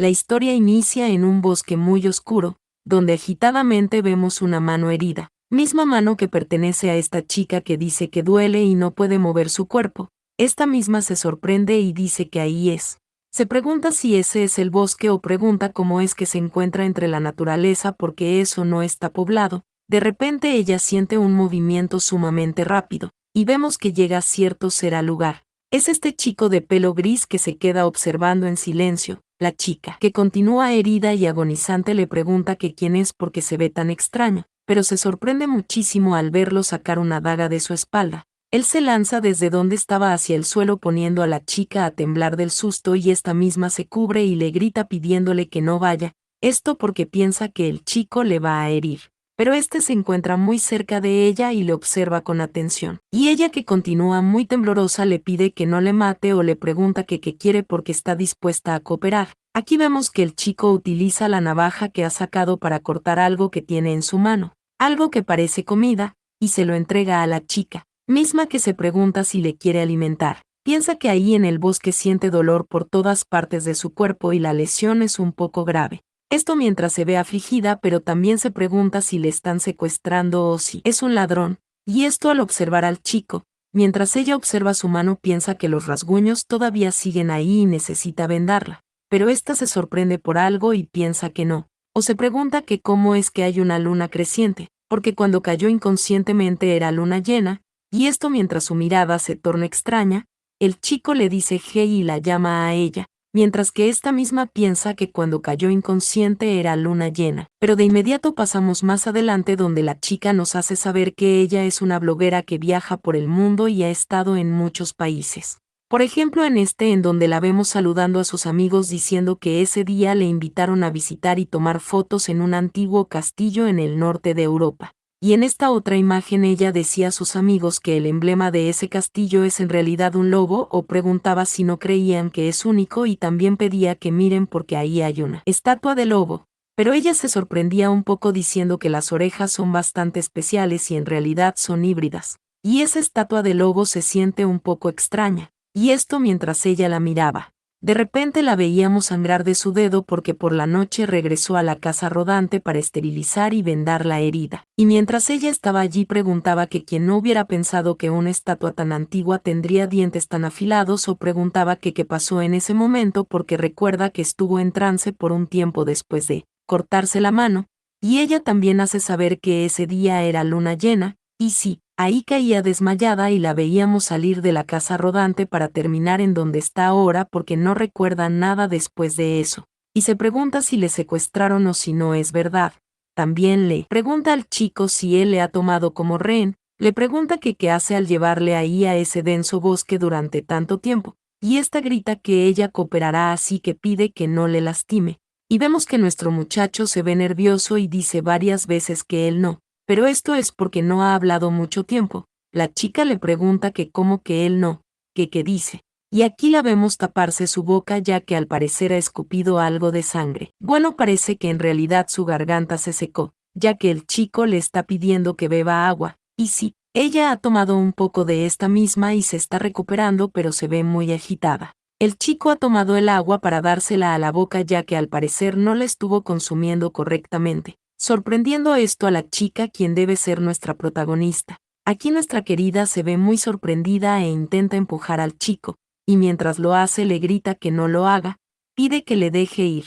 La historia inicia en un bosque muy oscuro, donde agitadamente vemos una mano herida, misma mano que pertenece a esta chica que dice que duele y no puede mover su cuerpo. Esta misma se sorprende y dice que ahí es. Se pregunta si ese es el bosque o pregunta cómo es que se encuentra entre la naturaleza porque eso no está poblado. De repente ella siente un movimiento sumamente rápido, y vemos que llega a cierto ser al lugar. Es este chico de pelo gris que se queda observando en silencio. La chica, que continúa herida y agonizante, le pregunta que quién es porque se ve tan extraño, pero se sorprende muchísimo al verlo sacar una daga de su espalda. Él se lanza desde donde estaba hacia el suelo poniendo a la chica a temblar del susto y esta misma se cubre y le grita pidiéndole que no vaya, esto porque piensa que el chico le va a herir. Pero este se encuentra muy cerca de ella y le observa con atención. Y ella, que continúa muy temblorosa, le pide que no le mate o le pregunta que qué quiere porque está dispuesta a cooperar. Aquí vemos que el chico utiliza la navaja que ha sacado para cortar algo que tiene en su mano, algo que parece comida, y se lo entrega a la chica, misma que se pregunta si le quiere alimentar. Piensa que ahí en el bosque siente dolor por todas partes de su cuerpo y la lesión es un poco grave. Esto mientras se ve afligida, pero también se pregunta si le están secuestrando o si es un ladrón, y esto al observar al chico. Mientras ella observa su mano piensa que los rasguños todavía siguen ahí y necesita vendarla, pero esta se sorprende por algo y piensa que no, o se pregunta que cómo es que hay una luna creciente, porque cuando cayó inconscientemente era luna llena, y esto mientras su mirada se torna extraña, el chico le dice hey y la llama a ella, mientras que esta misma piensa que cuando cayó inconsciente era luna llena. Pero de inmediato pasamos más adelante donde la chica nos hace saber que ella es una bloguera que viaja por el mundo y ha estado en muchos países. Por ejemplo en donde la vemos saludando a sus amigos diciendo que ese día le invitaron a visitar y tomar fotos en un antiguo castillo en el norte de Europa. Y en esta otra imagen ella decía a sus amigos que el emblema de ese castillo es en realidad un lobo o preguntaba si no creían que es único y también pedía que miren porque ahí hay una estatua de lobo. Pero ella se sorprendía un poco diciendo que las orejas son bastante especiales y en realidad son híbridas. Y esa estatua de lobo se siente un poco extraña. Y esto mientras ella la miraba. De repente la veíamos sangrar de su dedo porque por la noche regresó a la casa rodante para esterilizar y vendar la herida. Y mientras ella estaba allí preguntaba que quien no hubiera pensado que una estatua tan antigua tendría dientes tan afilados o preguntaba que qué pasó en ese momento porque recuerda que estuvo en trance por un tiempo después de cortarse la mano, y ella también hace saber que ese día era luna llena, y sí, ahí caía desmayada y la veíamos salir de la casa rodante para terminar en donde está ahora porque no recuerda nada después de eso. Y se pregunta si le secuestraron o si no es verdad. También le pregunta al chico si él le ha tomado como rehén, le pregunta que qué hace al llevarle ahí a ese denso bosque durante tanto tiempo, y esta grita que ella cooperará así que pide que no le lastime. Y vemos que nuestro muchacho se ve nervioso y dice varias veces que él no. Pero esto es porque no ha hablado mucho tiempo. La chica le pregunta que cómo que él no, que qué dice. Y aquí la vemos taparse su boca ya que al parecer ha escupido algo de sangre. Bueno, parece que en realidad su garganta se secó, ya que el chico le está pidiendo que beba agua. Y sí, ella ha tomado un poco de esta misma y se está recuperando pero se ve muy agitada. El chico ha tomado el agua para dársela a la boca ya que al parecer no la estuvo consumiendo correctamente, sorprendiendo esto a la chica quien debe ser nuestra protagonista. Aquí nuestra querida se ve muy sorprendida e intenta empujar al chico, y mientras lo hace le grita que no lo haga, pide que le deje ir.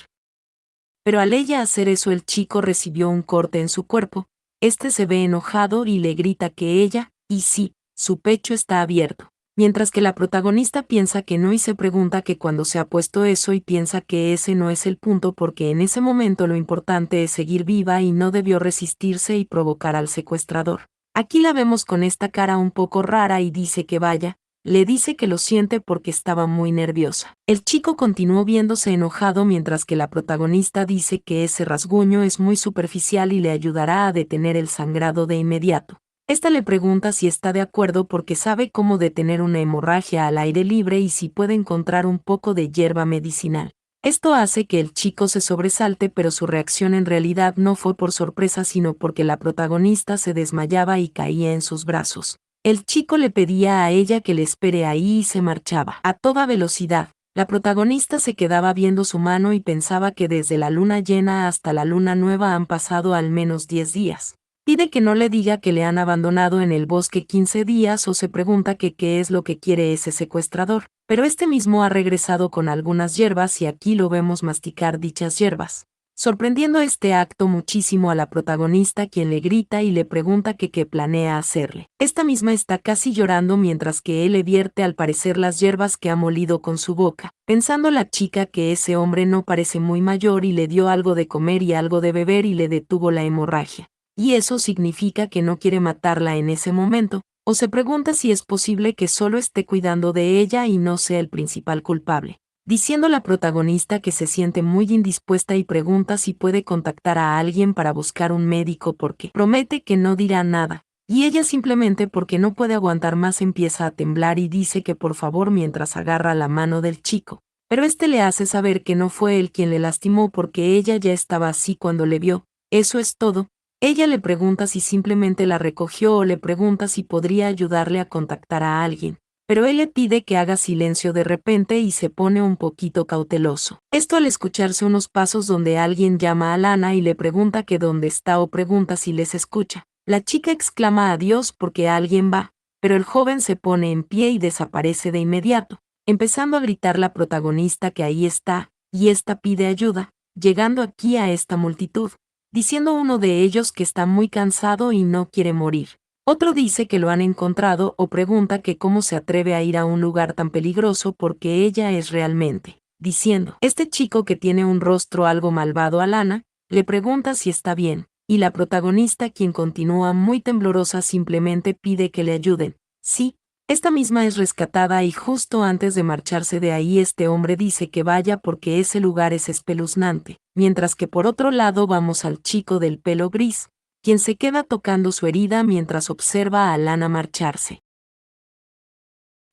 Pero al ella hacer eso el chico recibió un corte en su cuerpo, este se ve enojado y le grita que ella, y sí, su pecho está abierto. Mientras que la protagonista piensa que no y se pregunta que cuando se ha puesto eso y piensa que ese no es el punto porque en ese momento lo importante es seguir viva y no debió resistirse y provocar al secuestrador. Aquí la vemos con esta cara un poco rara y dice que vaya, le dice que lo siente porque estaba muy nerviosa. El chico continuó viéndose enojado mientras que la protagonista dice que ese rasguño es muy superficial y le ayudará a detener el sangrado de inmediato. Esta le pregunta si está de acuerdo porque sabe cómo detener una hemorragia al aire libre y si puede encontrar un poco de hierba medicinal. Esto hace que el chico se sobresalte, pero su reacción en realidad no fue por sorpresa sino porque la protagonista se desmayaba y caía en sus brazos. El chico le pedía a ella que le espere ahí y se marchaba a toda velocidad. La protagonista se quedaba viendo su mano y pensaba que desde la luna llena hasta la luna nueva han pasado al menos 10 días. Pide que no le diga que le han abandonado en el bosque 15 días o se pregunta que qué es lo que quiere ese secuestrador, pero este mismo ha regresado con algunas hierbas y aquí lo vemos masticar dichas hierbas, sorprendiendo este acto muchísimo a la protagonista, quien le grita y le pregunta que qué planea hacerle. Esta misma está casi llorando mientras que él le vierte al parecer las hierbas que ha molido con su boca, pensando la chica que ese hombre no parece muy mayor y le dio algo de comer y algo de beber y le detuvo la hemorragia. Y eso significa que no quiere matarla en ese momento, o se pregunta si es posible que solo esté cuidando de ella y no sea el principal culpable, diciendo la protagonista que se siente muy indispuesta y pregunta si puede contactar a alguien para buscar un médico porque promete que no dirá nada, y ella simplemente porque no puede aguantar más empieza a temblar y dice que por favor mientras agarra la mano del chico, pero este le hace saber que no fue él quien le lastimó porque ella ya estaba así cuando le vio, eso es todo. Ella le pregunta si simplemente la recogió o le pregunta si podría ayudarle a contactar a alguien, pero él le pide que haga silencio de repente y se pone un poquito cauteloso. Esto al escucharse unos pasos donde alguien llama a Lana y le pregunta que dónde está o pregunta si les escucha. La chica exclama adiós porque alguien va, pero el joven se pone en pie y desaparece de inmediato, empezando a gritar la protagonista que ahí está, y esta pide ayuda, llegando aquí a esta multitud, diciendo uno de ellos que está muy cansado y no quiere morir. Otro dice que lo han encontrado o pregunta que cómo se atreve a ir a un lugar tan peligroso porque ella es realmente, diciendo, este chico que tiene un rostro algo malvado a Lana, le pregunta si está bien, y la protagonista, quien continúa muy temblorosa, simplemente pide que le ayuden. Sí, esta misma es rescatada y justo antes de marcharse de ahí este hombre dice que vaya porque ese lugar es espeluznante, mientras que por otro lado vamos al chico del pelo gris, quien se queda tocando su herida mientras observa a Lana marcharse.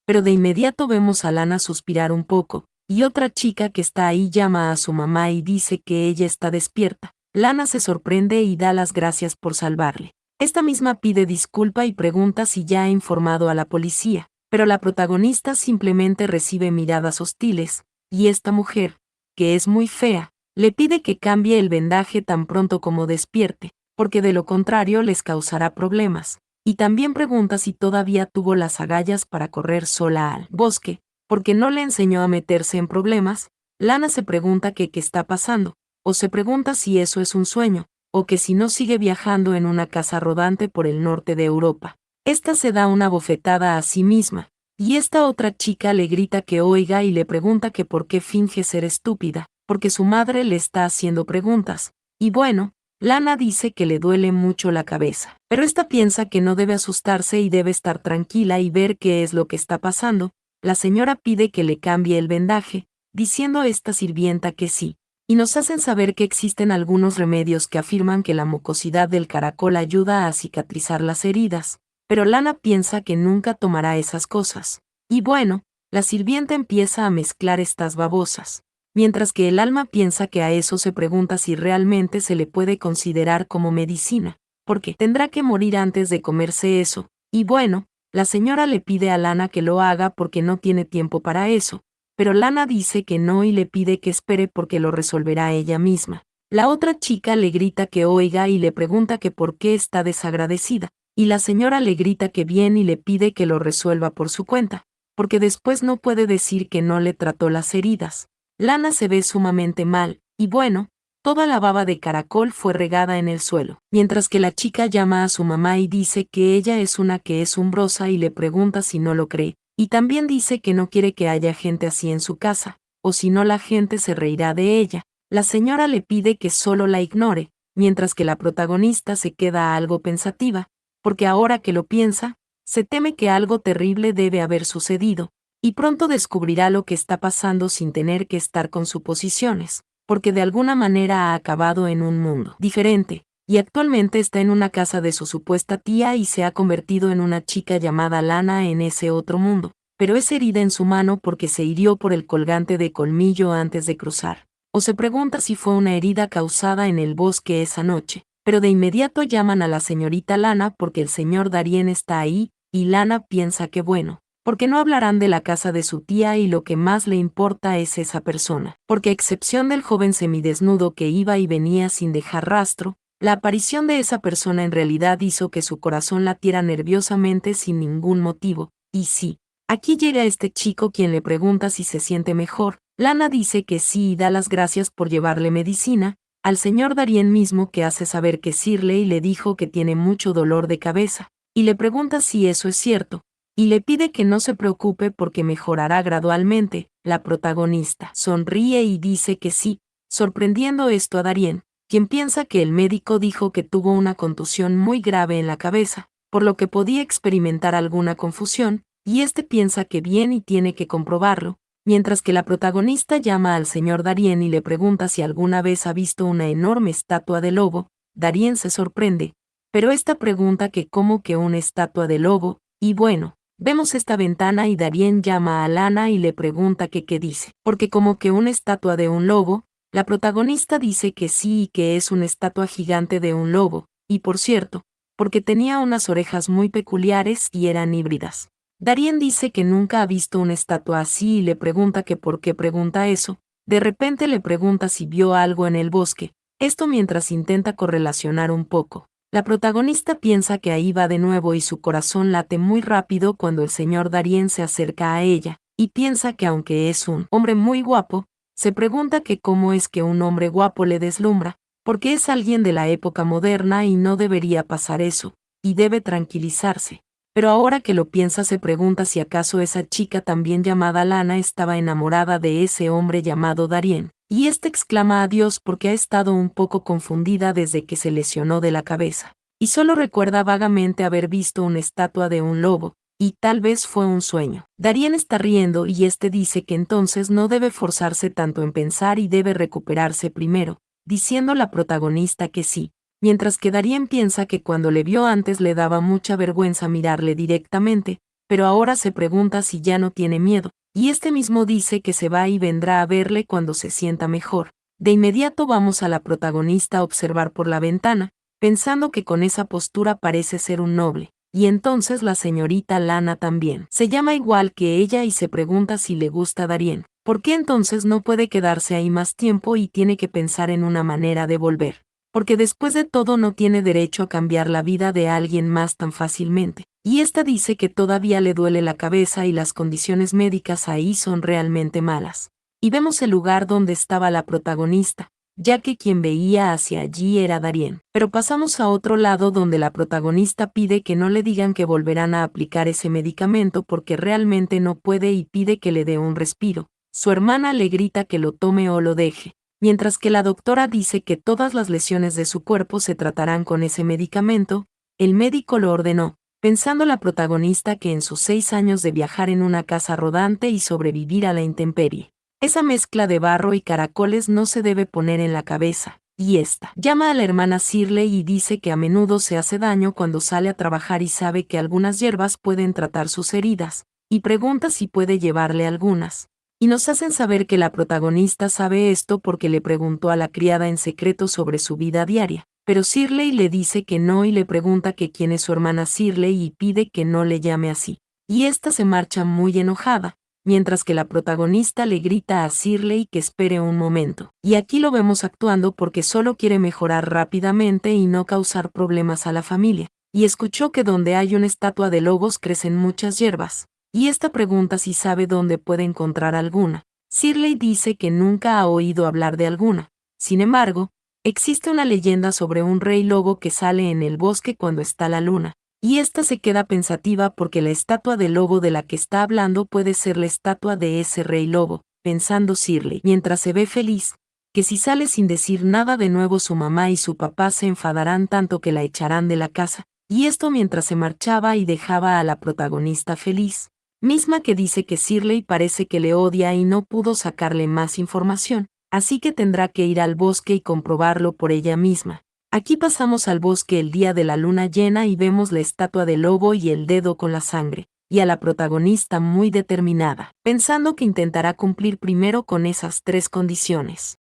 Pero de inmediato vemos a Lana suspirar un poco, y otra chica que está ahí llama a su mamá y dice que ella está despierta. Lana se sorprende y da las gracias por salvarle. Esta misma pide disculpa y pregunta si ya ha informado a la policía, pero la protagonista simplemente recibe miradas hostiles, y esta mujer, que es muy fea, le pide que cambie el vendaje tan pronto como despierte, porque de lo contrario les causará problemas. Y también pregunta si todavía tuvo las agallas para correr sola al bosque, porque no le enseñó a meterse en problemas. Lana se pregunta que qué está pasando, o se pregunta si eso es un sueño, o que si no sigue viajando en una casa rodante por el norte de Europa. Esta se da una bofetada a sí misma, y esta otra chica le grita que oiga y le pregunta que por qué finge ser estúpida, porque su madre le está haciendo preguntas. Y bueno, Lana dice que le duele mucho la cabeza, pero esta piensa que no debe asustarse y debe estar tranquila y ver qué es lo que está pasando. La señora pide que le cambie el vendaje, diciendo a esta sirvienta que sí, y nos hacen saber que existen algunos remedios que afirman que la mucosidad del caracol ayuda a cicatrizar las heridas, pero Lana piensa que nunca tomará esas cosas. Y bueno, la sirvienta empieza a mezclar estas babosas, mientras que el alma piensa que a eso se pregunta si realmente se le puede considerar como medicina, porque tendrá que morir antes de comerse eso, y bueno, la señora le pide a Lana que lo haga porque no tiene tiempo para eso, pero Lana dice que no y le pide que espere porque lo resolverá ella misma. La otra chica le grita que oiga y le pregunta que por qué está desagradecida, y la señora le grita que bien y le pide que lo resuelva por su cuenta, porque después no puede decir que no le trató las heridas. Lana se ve sumamente mal, y bueno, toda la baba de caracol fue regada en el suelo, mientras que la chica llama a su mamá y dice que ella es una que es umbrosa y le pregunta si no lo cree, y también dice que no quiere que haya gente así en su casa, o si no la gente se reirá de ella. La señora le pide que solo la ignore, mientras que la protagonista se queda algo pensativa, porque ahora que lo piensa, se teme que algo terrible debe haber sucedido, y pronto descubrirá lo que está pasando sin tener que estar con suposiciones, porque de alguna manera ha acabado en un mundo diferente, y actualmente está en una casa de su supuesta tía y se ha convertido en una chica llamada Lana en ese otro mundo, pero es herida en su mano porque se hirió por el colgante de colmillo antes de cruzar, o se pregunta si fue una herida causada en el bosque esa noche, pero de inmediato llaman a la señorita Lana porque el señor Darien está ahí, y Lana piensa que bueno, porque no hablarán de la casa de su tía y lo que más le importa es esa persona. Porque a excepción del joven semidesnudo que iba y venía sin dejar rastro, la aparición de esa persona en realidad hizo que su corazón latiera nerviosamente sin ningún motivo. Y sí, aquí llega este chico quien le pregunta si se siente mejor. Lana dice que sí y da las gracias por llevarle medicina, al señor Darien mismo que hace saber que Shirley le dijo que tiene mucho dolor de cabeza, y le pregunta si eso es cierto, y le pide que no se preocupe porque mejorará gradualmente. La protagonista sonríe y dice que sí, sorprendiendo esto a Darien, quien piensa que el médico dijo que tuvo una contusión muy grave en la cabeza, por lo que podía experimentar alguna confusión, y este piensa que bien y tiene que comprobarlo, mientras que la protagonista llama al señor Darien y le pregunta si alguna vez ha visto una enorme estatua de lobo. Darien se sorprende, pero esta pregunta que cómo que una estatua de lobo, y bueno, vemos esta ventana y Darien llama a Lana y le pregunta que qué dice, porque como que una estatua de un lobo. La protagonista dice que sí y que es una estatua gigante de un lobo, y por cierto, porque tenía unas orejas muy peculiares y eran híbridas. Darien dice que nunca ha visto una estatua así y le pregunta que por qué pregunta eso. De repente le pregunta si vio algo en el bosque, esto mientras intenta correlacionar un poco. La protagonista piensa que ahí va de nuevo y su corazón late muy rápido cuando el señor Darien se acerca a ella, y piensa que aunque es un hombre muy guapo, se pregunta que cómo es que un hombre guapo le deslumbra, porque es alguien de la época moderna y no debería pasar eso, y debe tranquilizarse. Pero ahora que lo piensa se pregunta si acaso esa chica también llamada Lana estaba enamorada de ese hombre llamado Darien, y este exclama adiós porque ha estado un poco confundida desde que se lesionó de la cabeza, y solo recuerda vagamente haber visto una estatua de un lobo, y tal vez fue un sueño. Darien está riendo y este dice que entonces no debe forzarse tanto en pensar y debe recuperarse primero, diciendo la protagonista que sí, mientras que Darien piensa que cuando le vio antes le daba mucha vergüenza mirarle directamente, pero ahora se pregunta si ya no tiene miedo, y este mismo dice que se va y vendrá a verle cuando se sienta mejor. De inmediato vamos a la protagonista a observar por la ventana, pensando que con esa postura parece ser un noble. Y entonces la señorita Lana también se llama igual que ella y se pregunta si le gusta Darien. ¿Por qué entonces no puede quedarse ahí más tiempo y tiene que pensar en una manera de volver? Porque después de todo no tiene derecho a cambiar la vida de alguien más tan fácilmente. Y esta dice que todavía le duele la cabeza y las condiciones médicas ahí son realmente malas. Y vemos el lugar donde estaba la protagonista, ya que quien veía hacia allí era Darien. Pero pasamos a otro lado donde la protagonista pide que no le digan que volverán a aplicar ese medicamento porque realmente no puede y pide que le dé un respiro. Su hermana le grita que lo tome o lo deje, mientras que la doctora dice que todas las lesiones de su cuerpo se tratarán con ese medicamento. El médico lo ordenó, pensando la protagonista que en sus 6 años de viajar en una casa rodante y sobrevivir a la intemperie, esa mezcla de barro y caracoles no se debe poner en la cabeza, y esta llama a la hermana Shirley y dice que a menudo se hace daño cuando sale a trabajar y sabe que algunas hierbas pueden tratar sus heridas, y pregunta si puede llevarle algunas. Y nos hacen saber que la protagonista sabe esto porque le preguntó a la criada en secreto sobre su vida diaria, pero Shirley le dice que no y le pregunta que quién es su hermana Shirley y pide que no le llame así. Y esta se marcha muy enojada, mientras que la protagonista le grita a Shirley que espere un momento. Y aquí lo vemos actuando porque solo quiere mejorar rápidamente y no causar problemas a la familia. Y escuchó que donde hay una estatua de lobos crecen muchas hierbas. Y esta pregunta si sabe dónde puede encontrar alguna. Shirley dice que nunca ha oído hablar de alguna. Sin embargo, existe una leyenda sobre un rey lobo que sale en el bosque cuando está la luna. Y esta se queda pensativa porque la estatua del lobo de la que está hablando puede ser la estatua de ese rey lobo, pensando Shirley, mientras se ve feliz, que si sale sin decir nada de nuevo su mamá y su papá se enfadarán tanto que la echarán de la casa, y esto mientras se marchaba y dejaba a la protagonista feliz, misma que dice que Shirley parece que le odia y no pudo sacarle más información, así que tendrá que ir al bosque y comprobarlo por ella misma. Aquí pasamos al bosque el día de la luna llena y vemos la estatua del lobo y el dedo con la sangre, y a la protagonista muy determinada, pensando que intentará cumplir primero con esas 3 condiciones.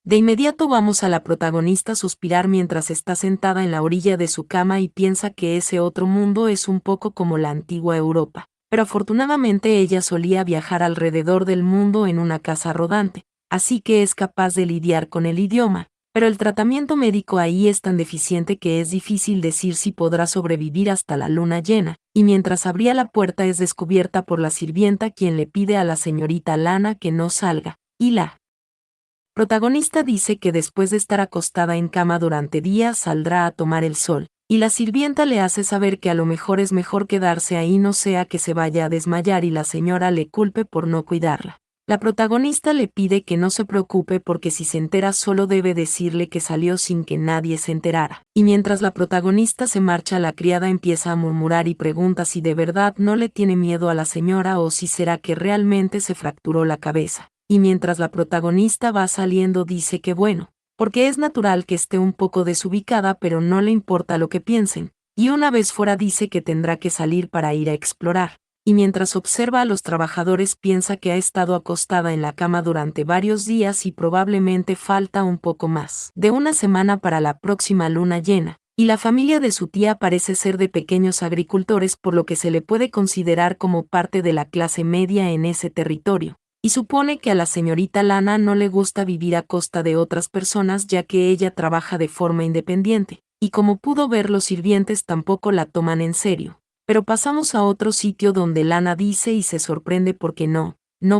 De inmediato vamos a la protagonista suspirar mientras está sentada en la orilla de su cama y piensa que ese otro mundo es un poco como la antigua Europa, pero afortunadamente ella solía viajar alrededor del mundo en una casa rodante, así que es capaz de lidiar con el idioma, pero el tratamiento médico ahí es tan deficiente que es difícil decir si podrá sobrevivir hasta la luna llena, y mientras abría la puerta es descubierta por la sirvienta quien le pide a la señorita Lana que no salga, y la protagonista dice que después de estar acostada en cama durante días saldrá a tomar el sol, y la sirvienta le hace saber que a lo mejor es mejor quedarse ahí no sea que se vaya a desmayar y la señora le culpe por no cuidarla. La protagonista le pide que no se preocupe porque si se entera solo debe decirle que salió sin que nadie se enterara. Y mientras la protagonista se marcha la criada empieza a murmurar y pregunta si de verdad no le tiene miedo a la señora o si será que realmente se fracturó la cabeza. Y mientras la protagonista va saliendo dice que bueno, porque es natural que esté un poco desubicada pero no le importa lo que piensen, y una vez fuera dice que tendrá que salir para ir a explorar. Y mientras observa a los trabajadores piensa que ha estado acostada en la cama durante varios días y probablemente falta un poco más de una semana para la próxima luna llena, y la familia de su tía parece ser de pequeños agricultores por lo que se le puede considerar como parte de la clase media en ese territorio, y supone que a la señorita Lana no le gusta vivir a costa de otras personas ya que ella trabaja de forma independiente, y como pudo ver los sirvientes tampoco la toman en serio. Pero pasamos a otro sitio donde Lana dice y se sorprende porque no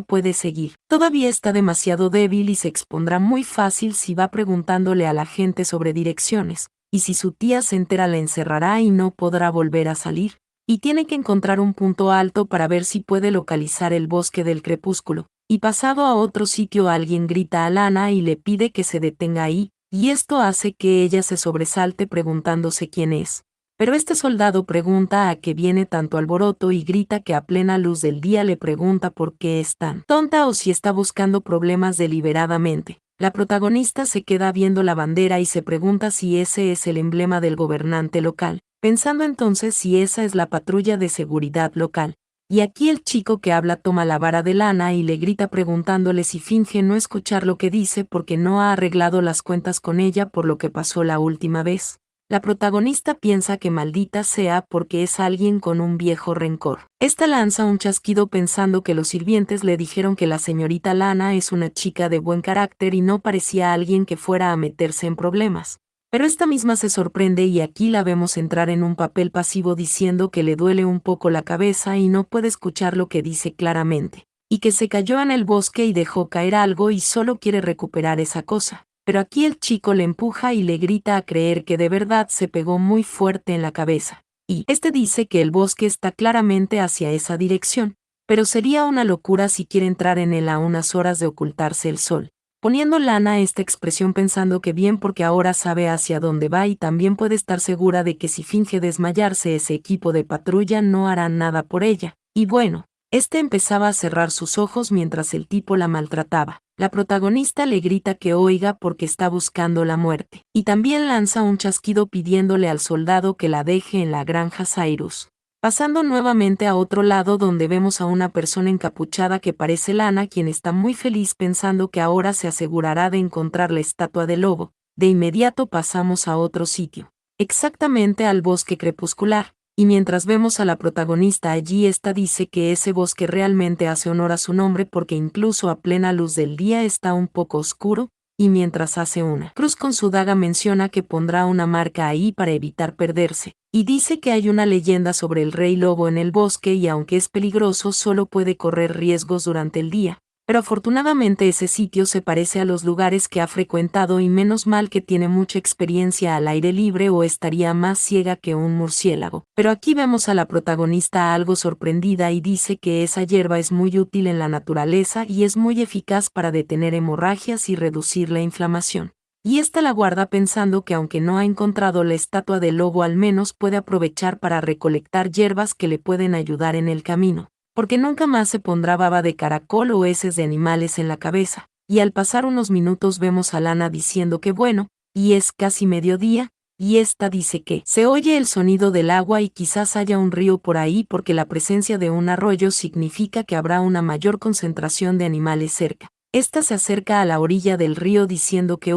puede seguir. Todavía está demasiado débil y se expondrá muy fácil si va preguntándole a la gente sobre direcciones, y si su tía se entera la encerrará y no podrá volver a salir, y tiene que encontrar un punto alto para ver si puede localizar el bosque del crepúsculo, y pasado a otro sitio alguien grita a Lana y le pide que se detenga ahí, y esto hace que ella se sobresalte preguntándose quién es. Pero este soldado pregunta a qué viene tanto alboroto y grita que a plena luz del día le pregunta por qué es tan tonta o si está buscando problemas deliberadamente. La protagonista se queda viendo la bandera y se pregunta si ese es el emblema del gobernante local, pensando entonces si esa es la patrulla de seguridad local. Y aquí el chico que habla toma la vara de Lana y le grita preguntándole si finge no escuchar lo que dice porque no ha arreglado las cuentas con ella por lo que pasó la última vez. La protagonista piensa que maldita sea porque es alguien con un viejo rencor. Esta lanza un chasquido pensando que los sirvientes le dijeron que la señorita Lana es una chica de buen carácter y no parecía alguien que fuera a meterse en problemas. Pero esta misma se sorprende y aquí la vemos entrar en un papel pasivo diciendo que le duele un poco la cabeza y no puede escuchar lo que dice claramente, y que se cayó en el bosque y dejó caer algo y solo quiere recuperar esa cosa. Pero aquí el chico le empuja y le grita a creer que de verdad se pegó muy fuerte en la cabeza. Y este dice que el bosque está claramente hacia esa dirección, pero sería una locura si quiere entrar en él a unas horas de ocultarse el sol. Poniendo Lana esta expresión pensando que bien porque ahora sabe hacia dónde va y también puede estar segura de que si finge desmayarse ese equipo de patrulla no hará nada por ella. Y bueno, empezaba a cerrar sus ojos mientras el tipo la maltrataba. La protagonista le grita que oiga porque está buscando la muerte, y también lanza un chasquido pidiéndole al soldado que la deje en la granja Cyrus. Pasando nuevamente a otro lado donde vemos a una persona encapuchada que parece Lana quien está muy feliz pensando que ahora se asegurará de encontrar la estatua del lobo. De inmediato pasamos a otro sitio, exactamente al bosque crepuscular. Y mientras vemos a la protagonista allí, esta dice que ese bosque realmente hace honor a su nombre porque incluso a plena luz del día está un poco oscuro, y mientras hace una cruz con su daga menciona que pondrá una marca ahí para evitar perderse, y dice que hay una leyenda sobre el rey lobo en el bosque y aunque es peligroso solo puede correr riesgos durante el día. Pero afortunadamente ese sitio se parece a los lugares que ha frecuentado y menos mal que tiene mucha experiencia al aire libre o estaría más ciega que un murciélago. Pero aquí vemos a la protagonista algo sorprendida y dice que esa hierba es muy útil en la naturaleza y es muy eficaz para detener hemorragias y reducir la inflamación. Y esta la guarda pensando que aunque no ha encontrado la estatua del lobo al menos puede aprovechar para recolectar hierbas que le pueden ayudar en el camino, porque nunca más se pondrá baba de caracol o heces de animales en la cabeza. Y al pasar unos minutos vemos a Lana diciendo que bueno, y es casi mediodía, y esta dice que se oye el sonido del agua y quizás haya un río por ahí porque la presencia de un arroyo significa que habrá una mayor concentración de animales cerca. Esta se acerca a la orilla del río diciendo que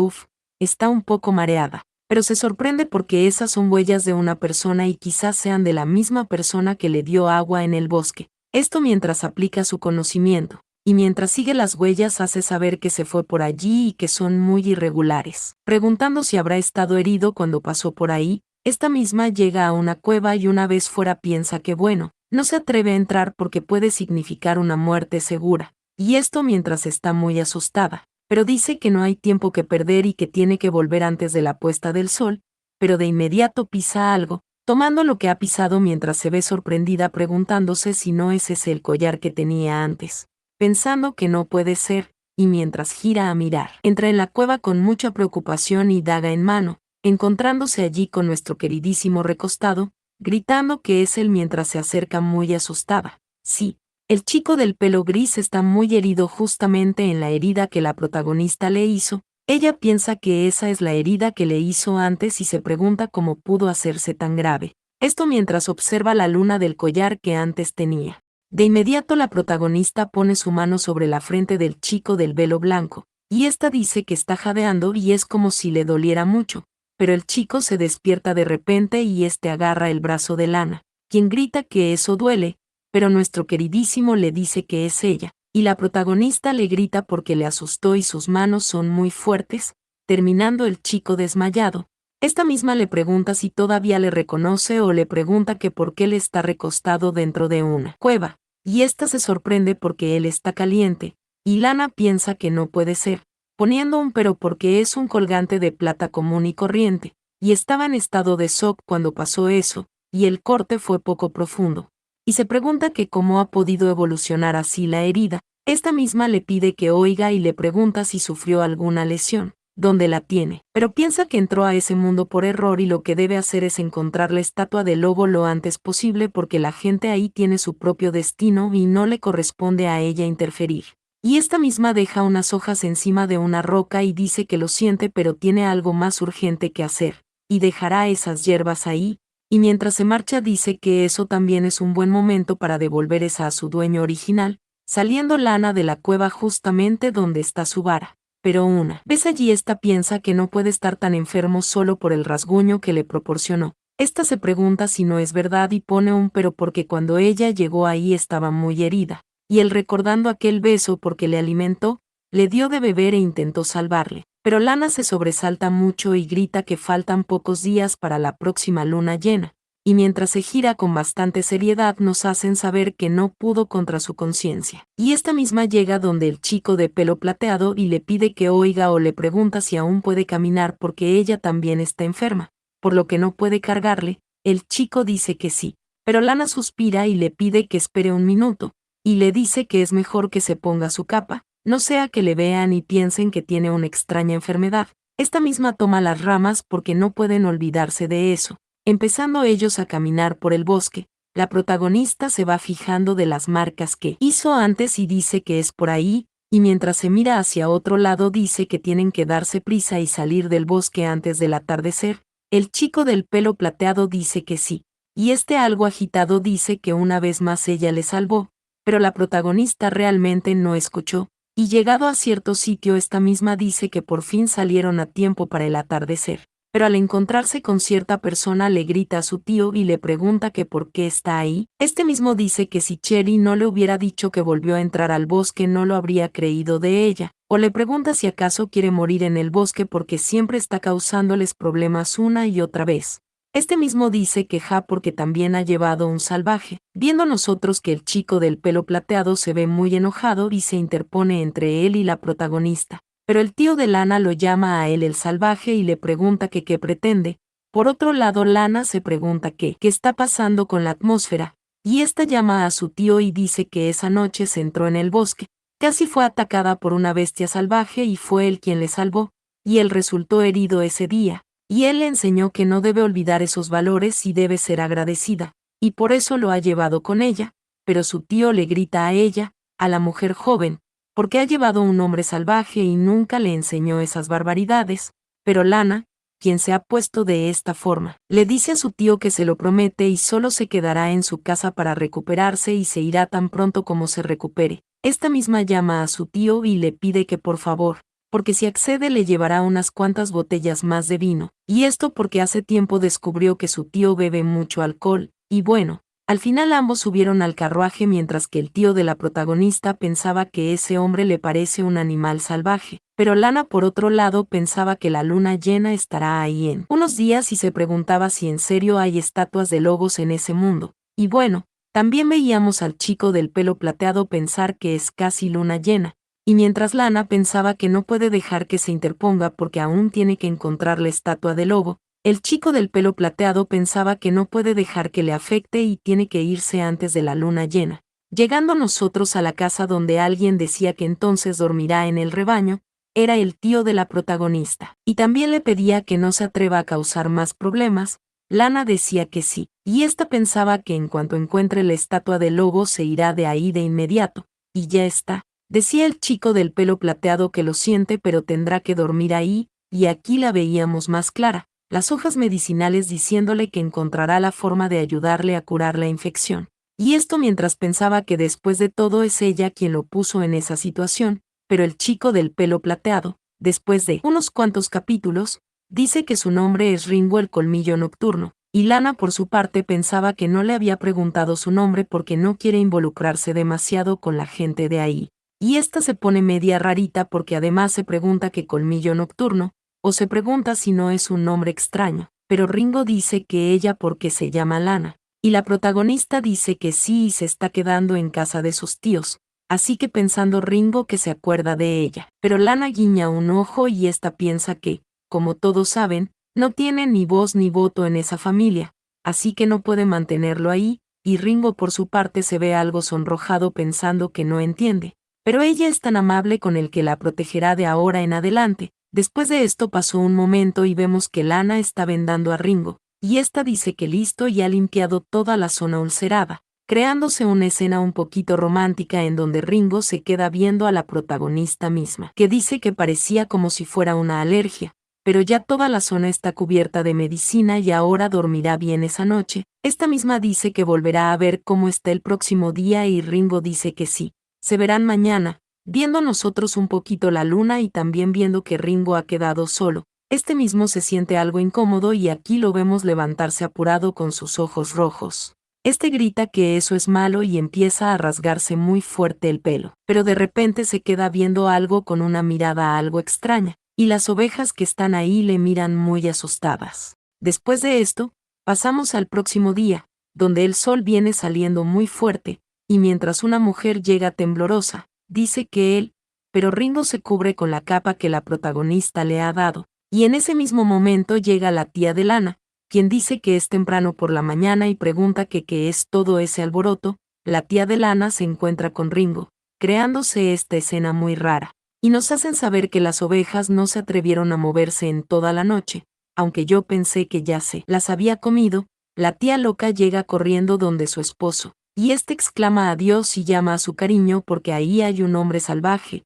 está un poco mareada, pero se sorprende porque esas son huellas de una persona y quizás sean de la misma persona que le dio agua en el bosque. esto mientras aplica su conocimiento, y mientras sigue las huellas hace saber que se fue por allí y que son muy irregulares. Preguntando si habrá estado herido cuando pasó por ahí, esta misma llega a una cueva y una vez fuera piensa que bueno, no se atreve a entrar porque puede significar una muerte segura, y esto mientras está muy asustada, pero dice que no hay tiempo que perder y que tiene que volver antes de la puesta del sol, pero de inmediato pisa algo, tomando lo que ha pisado mientras se ve sorprendida preguntándose si no es ese el collar que tenía antes, pensando que no puede ser, y mientras gira a mirar, entra en la cueva con mucha preocupación y daga en mano, encontrándose allí con nuestro queridísimo recostado, gritando que es él mientras se acerca muy asustada. Sí, el chico del pelo gris está muy herido justamente en la herida que la protagonista le hizo. Ella piensa que esa es la herida que le hizo antes y se pregunta cómo pudo hacerse tan grave. Esto mientras observa la luna del collar que antes tenía. De inmediato la protagonista pone su mano sobre la frente del chico del velo blanco, y ésta dice que está jadeando y es como si le doliera mucho, pero el chico se despierta de repente y agarra el brazo de Lana, quien grita que eso duele, pero nuestro queridísimo le dice que es ella, y la protagonista le grita porque le asustó y sus manos son muy fuertes, terminando el chico desmayado. Esta misma le pregunta si todavía le reconoce o le pregunta que por qué le está recostado dentro de una cueva, y esta se sorprende porque él está caliente, y Lana piensa que no puede ser, poniendo un pero porque es un colgante de plata común y corriente, y estaba en estado de shock cuando pasó eso, y el corte fue poco profundo. Y se pregunta que cómo ha podido evolucionar así la herida. Esta misma le pide que oiga y le pregunta si sufrió alguna lesión, dónde la tiene, pero piensa que entró a ese mundo por error y lo que debe hacer es encontrar la estatua del lobo lo antes posible porque la gente ahí tiene su propio destino y no le corresponde a ella interferir. Y esta misma deja unas hojas encima de una roca y dice que lo siente pero tiene algo más urgente que hacer, y dejará esas hierbas ahí, y mientras se marcha dice que eso también es un buen momento para devolver esa a su dueño original, saliendo Lana de la cueva justamente donde está su vara. Pero una vez allí esta piensa que no puede estar tan enfermo solo por el rasguño que le proporcionó. Esta se pregunta si no es verdad y pone un pero porque cuando ella llegó ahí estaba muy herida, y él recordando aquel beso porque le alimentó, le dio de beber e intentó salvarle. Pero Lana se sobresalta mucho y grita que faltan pocos días para la próxima luna llena, y mientras se gira con bastante seriedad nos hacen saber que no pudo contra su conciencia. Y esta misma llega donde el chico de pelo plateado y le pide que oiga o le pregunta si aún puede caminar porque ella también está enferma, por lo que no puede cargarle. El chico dice que sí, pero Lana suspira y le pide que espere un minuto, y le dice que es mejor que se ponga su capa, no sea que le vean y piensen que tiene una extraña enfermedad. Esta misma toma las ramas porque no pueden olvidarse de eso. Empezando ellos a caminar por el bosque, la protagonista se va fijando de las marcas que hizo antes y dice que es por ahí, y mientras se mira hacia otro lado dice que tienen que darse prisa y salir del bosque antes del atardecer. El chico del pelo plateado dice que sí, y algo agitado dice que una vez más ella le salvó, pero la protagonista realmente no escuchó. Y llegado a cierto sitio esta misma dice que por fin salieron a tiempo para el atardecer, pero al encontrarse con cierta persona le grita a su tío y le pregunta que por qué está ahí. Este mismo dice que si Cherry no le hubiera dicho que volvió a entrar al bosque no lo habría creído de ella, o le pregunta si acaso quiere morir en el bosque porque siempre está causándoles problemas una y otra vez. Este mismo dice que porque también ha llevado un salvaje, viendo nosotros que el chico del pelo plateado se ve muy enojado y se interpone entre él y la protagonista, pero el tío de Lana lo llama a él el salvaje y le pregunta que qué pretende. Por otro lado Lana se pregunta qué está pasando con la atmósfera, y esta llama a su tío y dice que esa noche se entró en el bosque, casi fue atacada por una bestia salvaje y fue él quien le salvó, y él resultó herido ese día. Y él le enseñó que no debe olvidar esos valores y debe ser agradecida, y por eso lo ha llevado con ella, pero su tío le grita a ella, a la mujer joven, porque ha llevado un hombre salvaje y nunca le enseñó esas barbaridades, pero Lana, quien se ha puesto de esta forma, le dice a su tío que se lo promete y solo se quedará en su casa para recuperarse y se irá tan pronto como se recupere. Esta misma llama a su tío y le pide que por favor, porque si accede le llevará unas cuantas botellas más de vino, y esto porque hace tiempo descubrió que su tío bebe mucho alcohol, y bueno, Al final ambos subieron al carruaje mientras que el tío de la protagonista pensaba que ese hombre le parece un animal salvaje, pero Lana por otro lado pensaba que la luna llena estará ahí en unos días y se preguntaba si en serio hay estatuas de lobos en ese mundo. Y bueno, también veíamos al chico del pelo plateado pensar que es casi luna llena, y mientras Lana pensaba que no puede dejar que se interponga porque aún tiene que encontrar la estatua de lobo, el chico del pelo plateado pensaba que no puede dejar que le afecte y tiene que irse antes de la luna llena. Llegando nosotros a la casa donde alguien decía que entonces dormirá en el rebaño, era el tío de la protagonista, y también le pedía que no se atreva a causar más problemas. Lana decía que sí, y ésta pensaba que en cuanto encuentre la estatua del lobo se irá de ahí de inmediato, y ya está. Decía el chico del pelo plateado que lo siente pero tendrá que dormir ahí, y aquí la veíamos más clara, las hojas medicinales diciéndole que encontrará la forma de ayudarle a curar la infección. Y esto mientras pensaba que después de todo es ella quien lo puso en esa situación, pero el chico del pelo plateado, después de unos cuantos capítulos, dice que su nombre es Ringo el Colmillo Nocturno, y Lana por su parte pensaba que no le había preguntado su nombre porque no quiere involucrarse demasiado con la gente de ahí. Y esta se pone media rarita porque además se pregunta qué Colmillo Nocturno, o se pregunta si no es un nombre extraño, pero Ringo dice que ella porque se llama Lana, y la protagonista dice que sí y se está quedando en casa de sus tíos, así que pensando Ringo que se acuerda de ella, pero Lana guiña un ojo y esta piensa que, como todos saben, no tiene ni voz ni voto en esa familia, así que no puede mantenerlo ahí, y Ringo por su parte se ve algo sonrojado pensando que no entiende, pero ella es tan amable con el que la protegerá de ahora en adelante. Después de esto pasó un momento y vemos que Lana está vendando a Ringo, y esta dice que listo y ha limpiado toda la zona ulcerada, creándose una escena un poquito romántica en donde Ringo se queda viendo a la protagonista misma, que dice que parecía como si fuera una alergia, pero ya toda la zona está cubierta de medicina y ahora dormirá bien esa noche. Esta misma dice que volverá a ver cómo está el próximo día y Ringo dice que sí, se verán mañana. Viendo nosotros un poquito la luna y también viendo que Ringo ha quedado solo, este mismo se siente algo incómodo y aquí lo vemos levantarse apurado con sus ojos rojos. Este grita que eso es malo y empieza a rasgarse muy fuerte el pelo, pero de repente se queda viendo algo con una mirada algo extraña, y las ovejas que están ahí le miran muy asustadas. Después de esto, pasamos al próximo día, donde el sol viene saliendo muy fuerte, y mientras una mujer llega temblorosa, dice que él, pero Ringo se cubre con la capa que la protagonista le ha dado, y en ese mismo momento llega la tía de Lana, quien dice que es temprano por la mañana y pregunta que qué es todo ese alboroto. La tía de Lana se encuentra con Ringo, creándose esta escena muy rara, y nos hacen saber que las ovejas no se atrevieron a moverse en toda la noche, aunque yo pensé que ya se las había comido. La tía loca llega corriendo donde su esposo, y este exclama adiós y llama a su cariño porque ahí hay un hombre salvaje.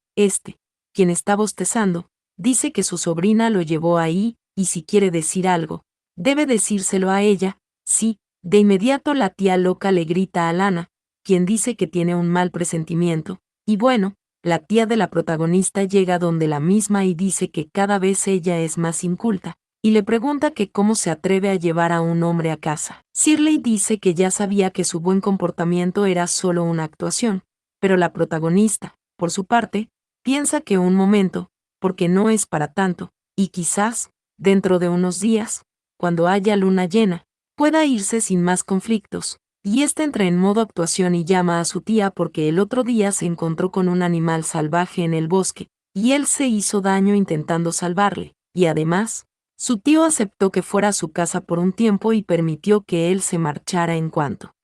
Quien está bostezando, dice que su sobrina lo llevó ahí, y si quiere decir algo, debe decírselo a ella. Sí, de inmediato la tía loca le grita a Lana, quien dice que tiene un mal presentimiento, y bueno, la tía de la protagonista llega donde la misma y dice que cada vez ella es más inculta, y le pregunta que cómo se atreve a llevar a un hombre a casa. Shirley dice que ya sabía que su buen comportamiento era solo una actuación, pero la protagonista, por su parte, piensa que un momento, porque no es para tanto, y quizás, dentro de unos días, cuando haya luna llena, pueda irse sin más conflictos. Y ésta entra en modo actuación y llama a su tía porque el otro día se encontró con un animal salvaje en el bosque, y él se hizo daño intentando salvarle, y además, su tío aceptó que fuera a su casa por un tiempo y permitió que él se marchara en cuanto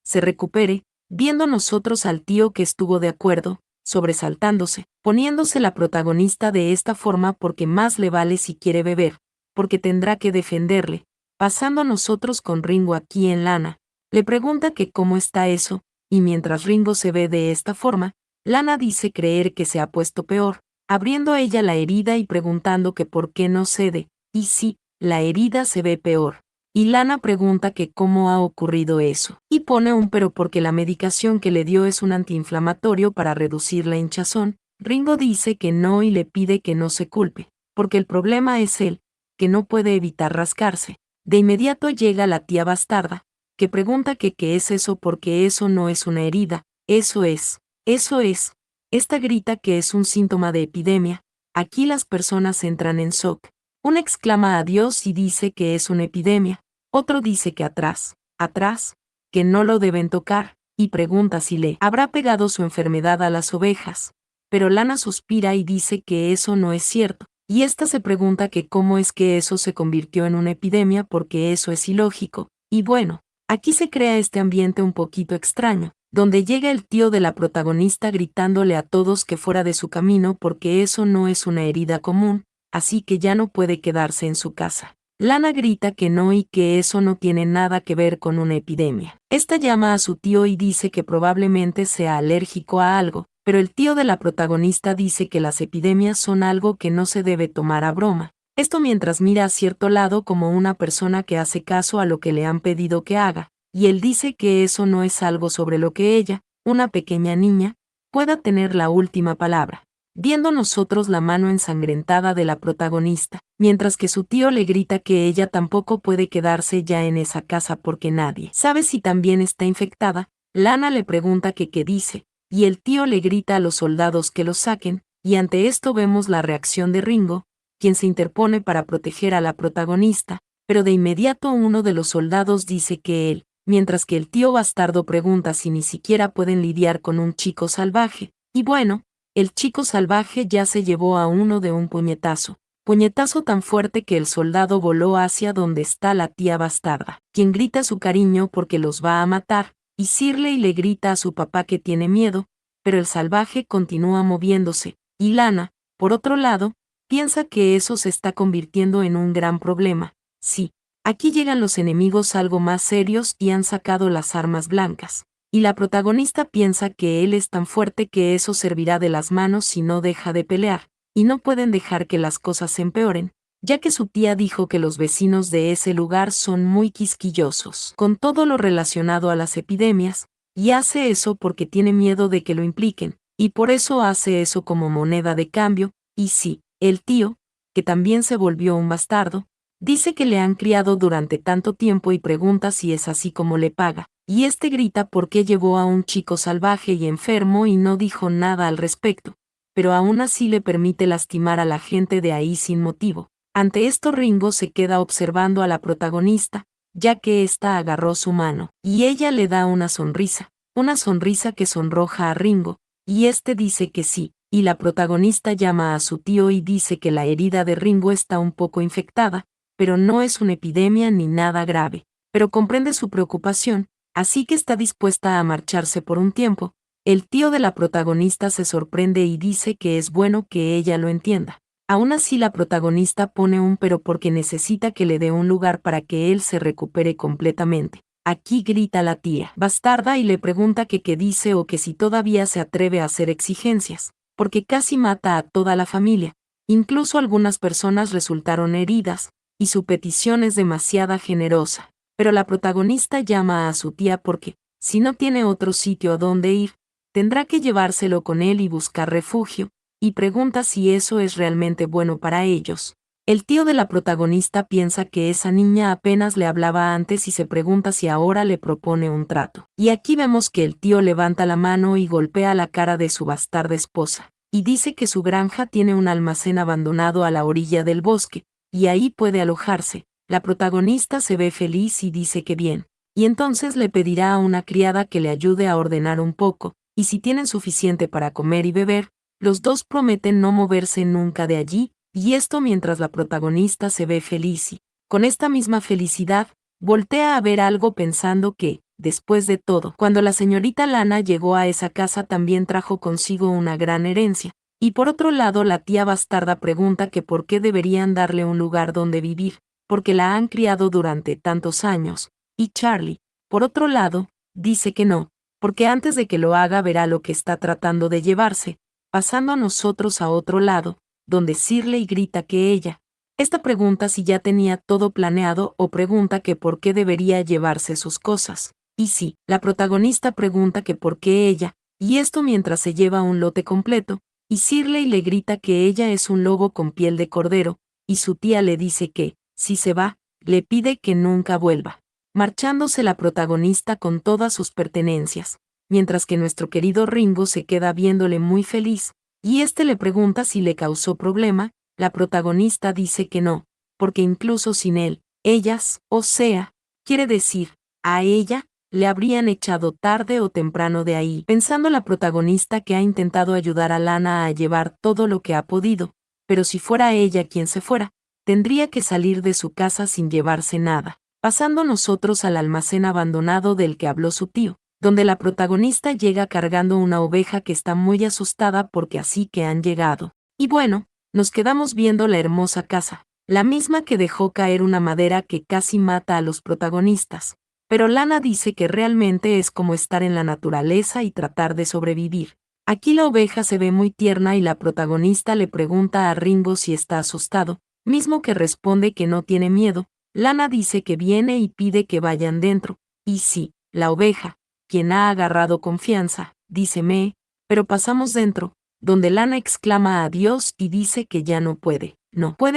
se recupere, viendo nosotros al tío que estuvo de acuerdo, sobresaltándose, poniéndose la protagonista de esta forma porque más le vale si quiere beber, porque tendrá que defenderle, pasando a nosotros con Ringo aquí en Lana, le pregunta que cómo está eso, y mientras Ringo se ve de esta forma, Lana dice creer que se ha puesto peor, abriendo a ella la herida y preguntando que por qué no cede, y sí, la herida se ve peor. Y Lana pregunta que cómo ha ocurrido eso, y pone un pero porque la medicación que le dio es un antiinflamatorio para reducir la hinchazón. Ringo dice que no y le pide que no se culpe, porque el problema es él, que no puede evitar rascarse. De inmediato llega la tía bastarda, que pregunta que qué es eso porque eso no es una herida, eso es. Esta grita que es un síntoma de epidemia. Aquí las personas entran en shock. Uno exclama a Dios y dice que es una epidemia. Otro dice que atrás, que no lo deben tocar, y pregunta si le habrá pegado su enfermedad a las ovejas. Pero Lana suspira y dice que eso no es cierto. Y esta se pregunta que cómo es que eso se convirtió en una epidemia porque eso es ilógico. Y bueno, aquí se crea este ambiente un poquito extraño, donde llega el tío de la protagonista gritándole a todos que fuera de su camino porque eso no es una herida común, así que ya no puede quedarse en su casa. Lana grita que no y que eso no tiene nada que ver con una epidemia. Esta llama a su tío y dice que probablemente sea alérgico a algo, pero el tío de la protagonista dice que las epidemias son algo que no se debe tomar a broma. Esto mientras mira a cierto lado como una persona que hace caso a lo que le han pedido que haga, y él dice que eso no es algo sobre lo que ella, una pequeña niña, pueda tener la última palabra. Viendo nosotros la mano ensangrentada de la protagonista, mientras que su tío le grita que ella tampoco puede quedarse ya en esa casa porque nadie sabe si también está infectada, Lana le pregunta que qué dice, y el tío le grita a los soldados que los saquen, y ante esto vemos la reacción de Ringo, quien se interpone para proteger a la protagonista, pero de inmediato uno de los soldados dice que él, mientras que el tío bastardo pregunta si ni siquiera pueden lidiar con un chico salvaje, y bueno, el chico salvaje ya se llevó a uno de un puñetazo tan fuerte que el soldado voló hacia donde está la tía bastarda, quien grita su cariño porque los va a matar, y Shirley le grita a su papá que tiene miedo, pero el salvaje continúa moviéndose, y Lana, por otro lado, piensa que eso se está convirtiendo en un gran problema. Sí, aquí llegan los enemigos algo más serios y han sacado las armas blancas. Y la protagonista piensa que él es tan fuerte que eso servirá de las manos si no deja de pelear, y no pueden dejar que las cosas se empeoren, ya que su tía dijo que los vecinos de ese lugar son muy quisquillosos con todo lo relacionado a las epidemias, y hace eso porque tiene miedo de que lo impliquen, y por eso hace eso como moneda de cambio, y sí, el tío, que también se volvió un bastardo, dice que le han criado durante tanto tiempo y pregunta si es así como le paga. Y este grita por qué llevó a un chico salvaje y enfermo y no dijo nada al respecto, pero aún así le permite lastimar a la gente de ahí sin motivo. Ante esto Ringo se queda observando a la protagonista, ya que ésta agarró su mano, y ella le da una sonrisa que sonroja a Ringo, y este dice que sí, y la protagonista llama a su tío y dice que la herida de Ringo está un poco infectada, pero no es una epidemia ni nada grave, pero comprende su preocupación, así que está dispuesta a marcharse por un tiempo. El tío de la protagonista se sorprende y dice que es bueno que ella lo entienda. Aún así la protagonista pone un pero porque necesita que le dé un lugar para que él se recupere completamente. Aquí grita la tía bastarda y le pregunta que qué dice o que si todavía se atreve a hacer exigencias, porque casi mata a toda la familia. Incluso algunas personas resultaron heridas, y su petición es demasiado generosa. Pero la protagonista llama a su tía porque, si no tiene otro sitio a donde ir, tendrá que llevárselo con él y buscar refugio, y pregunta si eso es realmente bueno para ellos. El tío de la protagonista piensa que esa niña apenas le hablaba antes y se pregunta si ahora le propone un trato. Y aquí vemos que el tío levanta la mano y golpea la cara de su bastarda esposa, y dice que su granja tiene un almacén abandonado a la orilla del bosque, y ahí puede alojarse. La protagonista se ve feliz y dice que bien, y entonces le pedirá a una criada que le ayude a ordenar un poco, y si tienen suficiente para comer y beber, los dos prometen no moverse nunca de allí, y esto mientras la protagonista se ve feliz y, con esta misma felicidad, voltea a ver algo pensando que, después de todo, cuando la señorita Lana llegó a esa casa también trajo consigo una gran herencia, y por otro lado la tía bastarda pregunta que por qué deberían darle un lugar donde vivir, porque la han criado durante tantos años, y Charlie, por otro lado, dice que no, porque antes de que lo haga verá lo que está tratando de llevarse, pasando a nosotros a otro lado, donde Shirley grita que ella. Esta pregunta si ya tenía todo planeado o pregunta que por qué debería llevarse sus cosas. Y sí, la protagonista pregunta que por qué ella, y esto mientras se lleva un lote completo, y Shirley le grita que ella es un lobo con piel de cordero, y su tía le dice que, si se va, le pide que nunca vuelva. marchándose la protagonista con todas sus pertenencias, mientras que nuestro querido Ringo se queda viéndole muy feliz, y este le pregunta si le causó problema. La protagonista dice que no, porque incluso sin él, ellas, o sea, quiere decir, a ella, le habrían echado tarde o temprano de ahí, pensando la protagonista que ha intentado ayudar a Lana a llevar todo lo que ha podido, pero si fuera ella quien se fuera, tendría que salir de su casa sin llevarse nada, pasando nosotros al almacén abandonado del que habló su tío, donde la protagonista llega cargando una oveja que está muy asustada porque así que han llegado. Y bueno, nos quedamos viendo la hermosa casa, la misma que dejó caer una madera que casi mata a los protagonistas. Pero Lana dice que realmente es como estar en la naturaleza y tratar de sobrevivir. Aquí la oveja se ve muy tierna y la protagonista le pregunta a Ringo si está asustado, mismo que responde que no tiene miedo. Lana dice que viene y pide que vayan dentro. Y sí, la oveja, quien ha agarrado confianza, dice me, pero pasamos dentro, donde Lana exclama a Dios y dice que ya no puede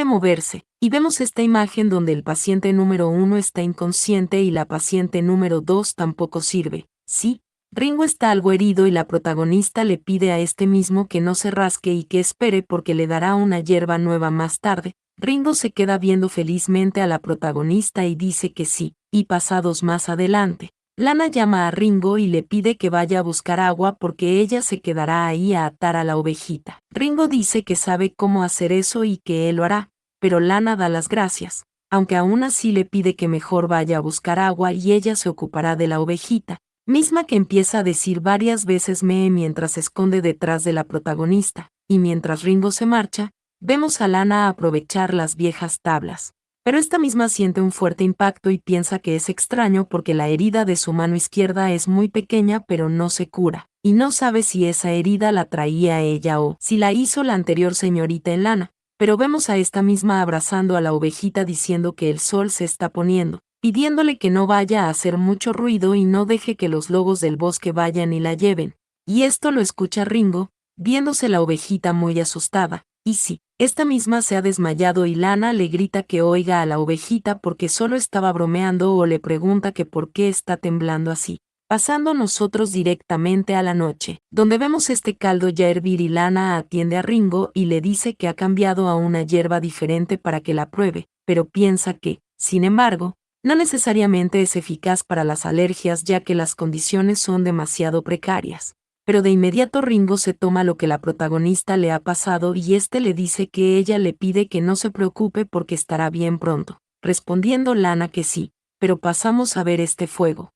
moverse, y vemos esta imagen donde el paciente número 1 está inconsciente y la paciente número 2 tampoco sirve. Sí, Ringo está algo herido y la protagonista le pide a este mismo que no se rasque y que espere porque le dará una hierba nueva más tarde. Ringo se queda viendo felizmente a la protagonista y dice que sí, y pasados más adelante, Lana llama a Ringo y le pide que vaya a buscar agua porque ella se quedará ahí a atar a la ovejita. Ringo dice que sabe cómo hacer eso y que él lo hará, pero Lana da las gracias, aunque aún así le pide que mejor vaya a buscar agua y ella se ocupará de la ovejita, misma que empieza a decir varias veces mee mientras se esconde detrás de la protagonista, y mientras Ringo se marcha, vemos a Lana aprovechar las viejas tablas. Pero esta misma siente un fuerte impacto y piensa que es extraño porque la herida de su mano izquierda es muy pequeña pero no se cura, y no sabe si esa herida la traía ella o si la hizo la anterior señorita en Lana. Pero vemos a esta misma abrazando a la ovejita diciendo que el sol se está poniendo, pidiéndole que no vaya a hacer mucho ruido y no deje que los lobos del bosque vayan y la lleven. Y esto lo escucha Ringo, viéndose la ovejita muy asustada, y sí, esta misma se ha desmayado y Lana le grita que oiga a la ovejita porque solo estaba bromeando o le pregunta que por qué está temblando así. Pasando nosotros directamente a la noche, donde vemos este caldo ya hervir y Lana atiende a Ringo y le dice que ha cambiado a una hierba diferente para que la pruebe, pero piensa que, sin embargo, no necesariamente es eficaz para las alergias ya que las condiciones son demasiado precarias. Pero de inmediato Ringo se toma lo que la protagonista le ha pasado y este le dice que ella le pide que no se preocupe porque estará bien pronto, respondiendo Lana que sí, pero pasamos a ver este fuego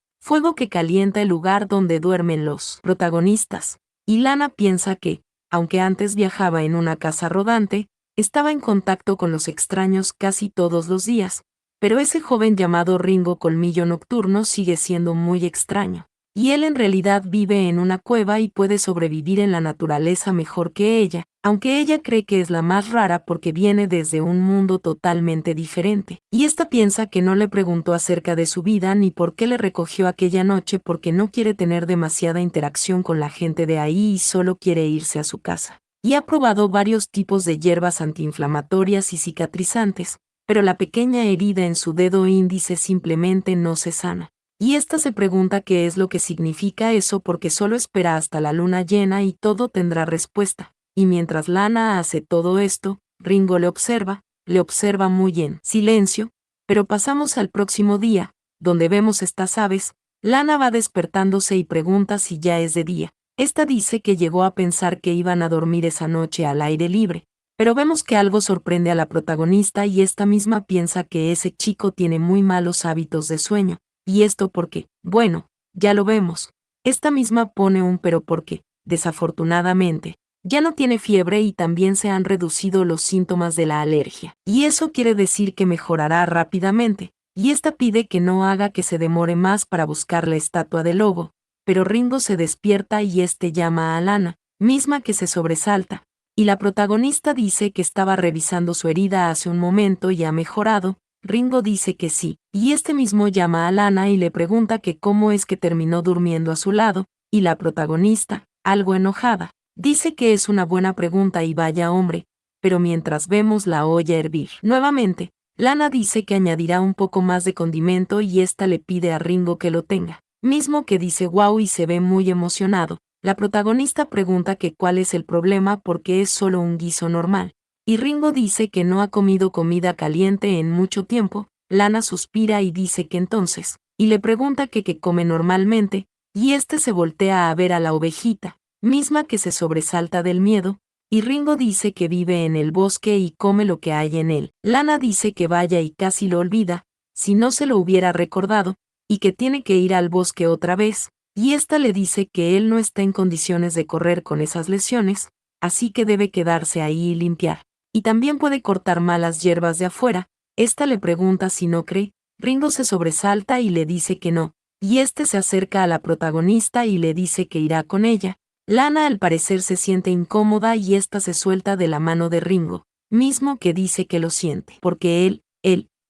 que calienta el lugar donde duermen los protagonistas, y Lana piensa que, aunque antes viajaba en una casa rodante, estaba en contacto con los extraños casi todos los días, pero ese joven llamado Ringo Colmillo Nocturno sigue siendo muy extraño. Y él en realidad vive en una cueva y puede sobrevivir en la naturaleza mejor que ella, aunque ella cree que es la más rara porque viene desde un mundo totalmente diferente. Y esta piensa que no le preguntó acerca de su vida ni por qué le recogió aquella noche porque no quiere tener demasiada interacción con la gente de ahí y solo quiere irse a su casa. Y ha probado varios tipos de hierbas antiinflamatorias y cicatrizantes, pero la pequeña herida en su dedo índice simplemente no se sana. Y esta se pregunta qué es lo que significa eso porque solo espera hasta la luna llena y todo tendrá respuesta. Y mientras Lana hace todo esto, Ringo le observa muy en silencio, pero pasamos al próximo día, donde vemos estas aves. Lana va despertándose y pregunta si ya es de día. Esta dice que llegó a pensar que iban a dormir esa noche al aire libre, pero vemos que algo sorprende a la protagonista y esta misma piensa que ese chico tiene muy malos hábitos de sueño. ¿Y esto por qué? Bueno, ya lo vemos. Esta misma pone un pero porque, desafortunadamente, ya no tiene fiebre y también se han reducido los síntomas de la alergia. Y eso quiere decir que mejorará rápidamente. Y esta pide que no haga que se demore más para buscar la estatua del lobo. Pero Ringo se despierta y este llama a Lana, misma que se sobresalta. Y la protagonista dice que estaba revisando su herida hace un momento y ha mejorado. Ringo dice que sí, y este mismo llama a Lana y le pregunta que cómo es que terminó durmiendo a su lado, y la protagonista, algo enojada, dice que es una buena pregunta y vaya hombre, pero mientras vemos la olla hervir nuevamente, Lana dice que añadirá un poco más de condimento y esta le pide a Ringo que lo tenga. Mismo que dice wow y se ve muy emocionado. La protagonista pregunta que cuál es el problema porque es solo un guiso normal. Y Ringo dice que no ha comido comida caliente en mucho tiempo. Lana suspira y dice que entonces, y le pregunta que qué come normalmente, y este se voltea a ver a la ovejita, misma que se sobresalta del miedo, y Ringo dice que vive en el bosque y come lo que hay en él. Lana dice que vaya y casi lo olvida, si no se lo hubiera recordado, y que tiene que ir al bosque otra vez, y ésta le dice que él no está en condiciones de correr con esas lesiones, así que debe quedarse ahí y limpiar. Y también puede cortar malas hierbas de afuera. Esta le pregunta si no cree, Ringo se sobresalta y le dice que no, y este se acerca a la protagonista y le dice que irá con ella. Lana al parecer se siente incómoda y ésta se suelta de la mano de Ringo, mismo que dice que lo siente, porque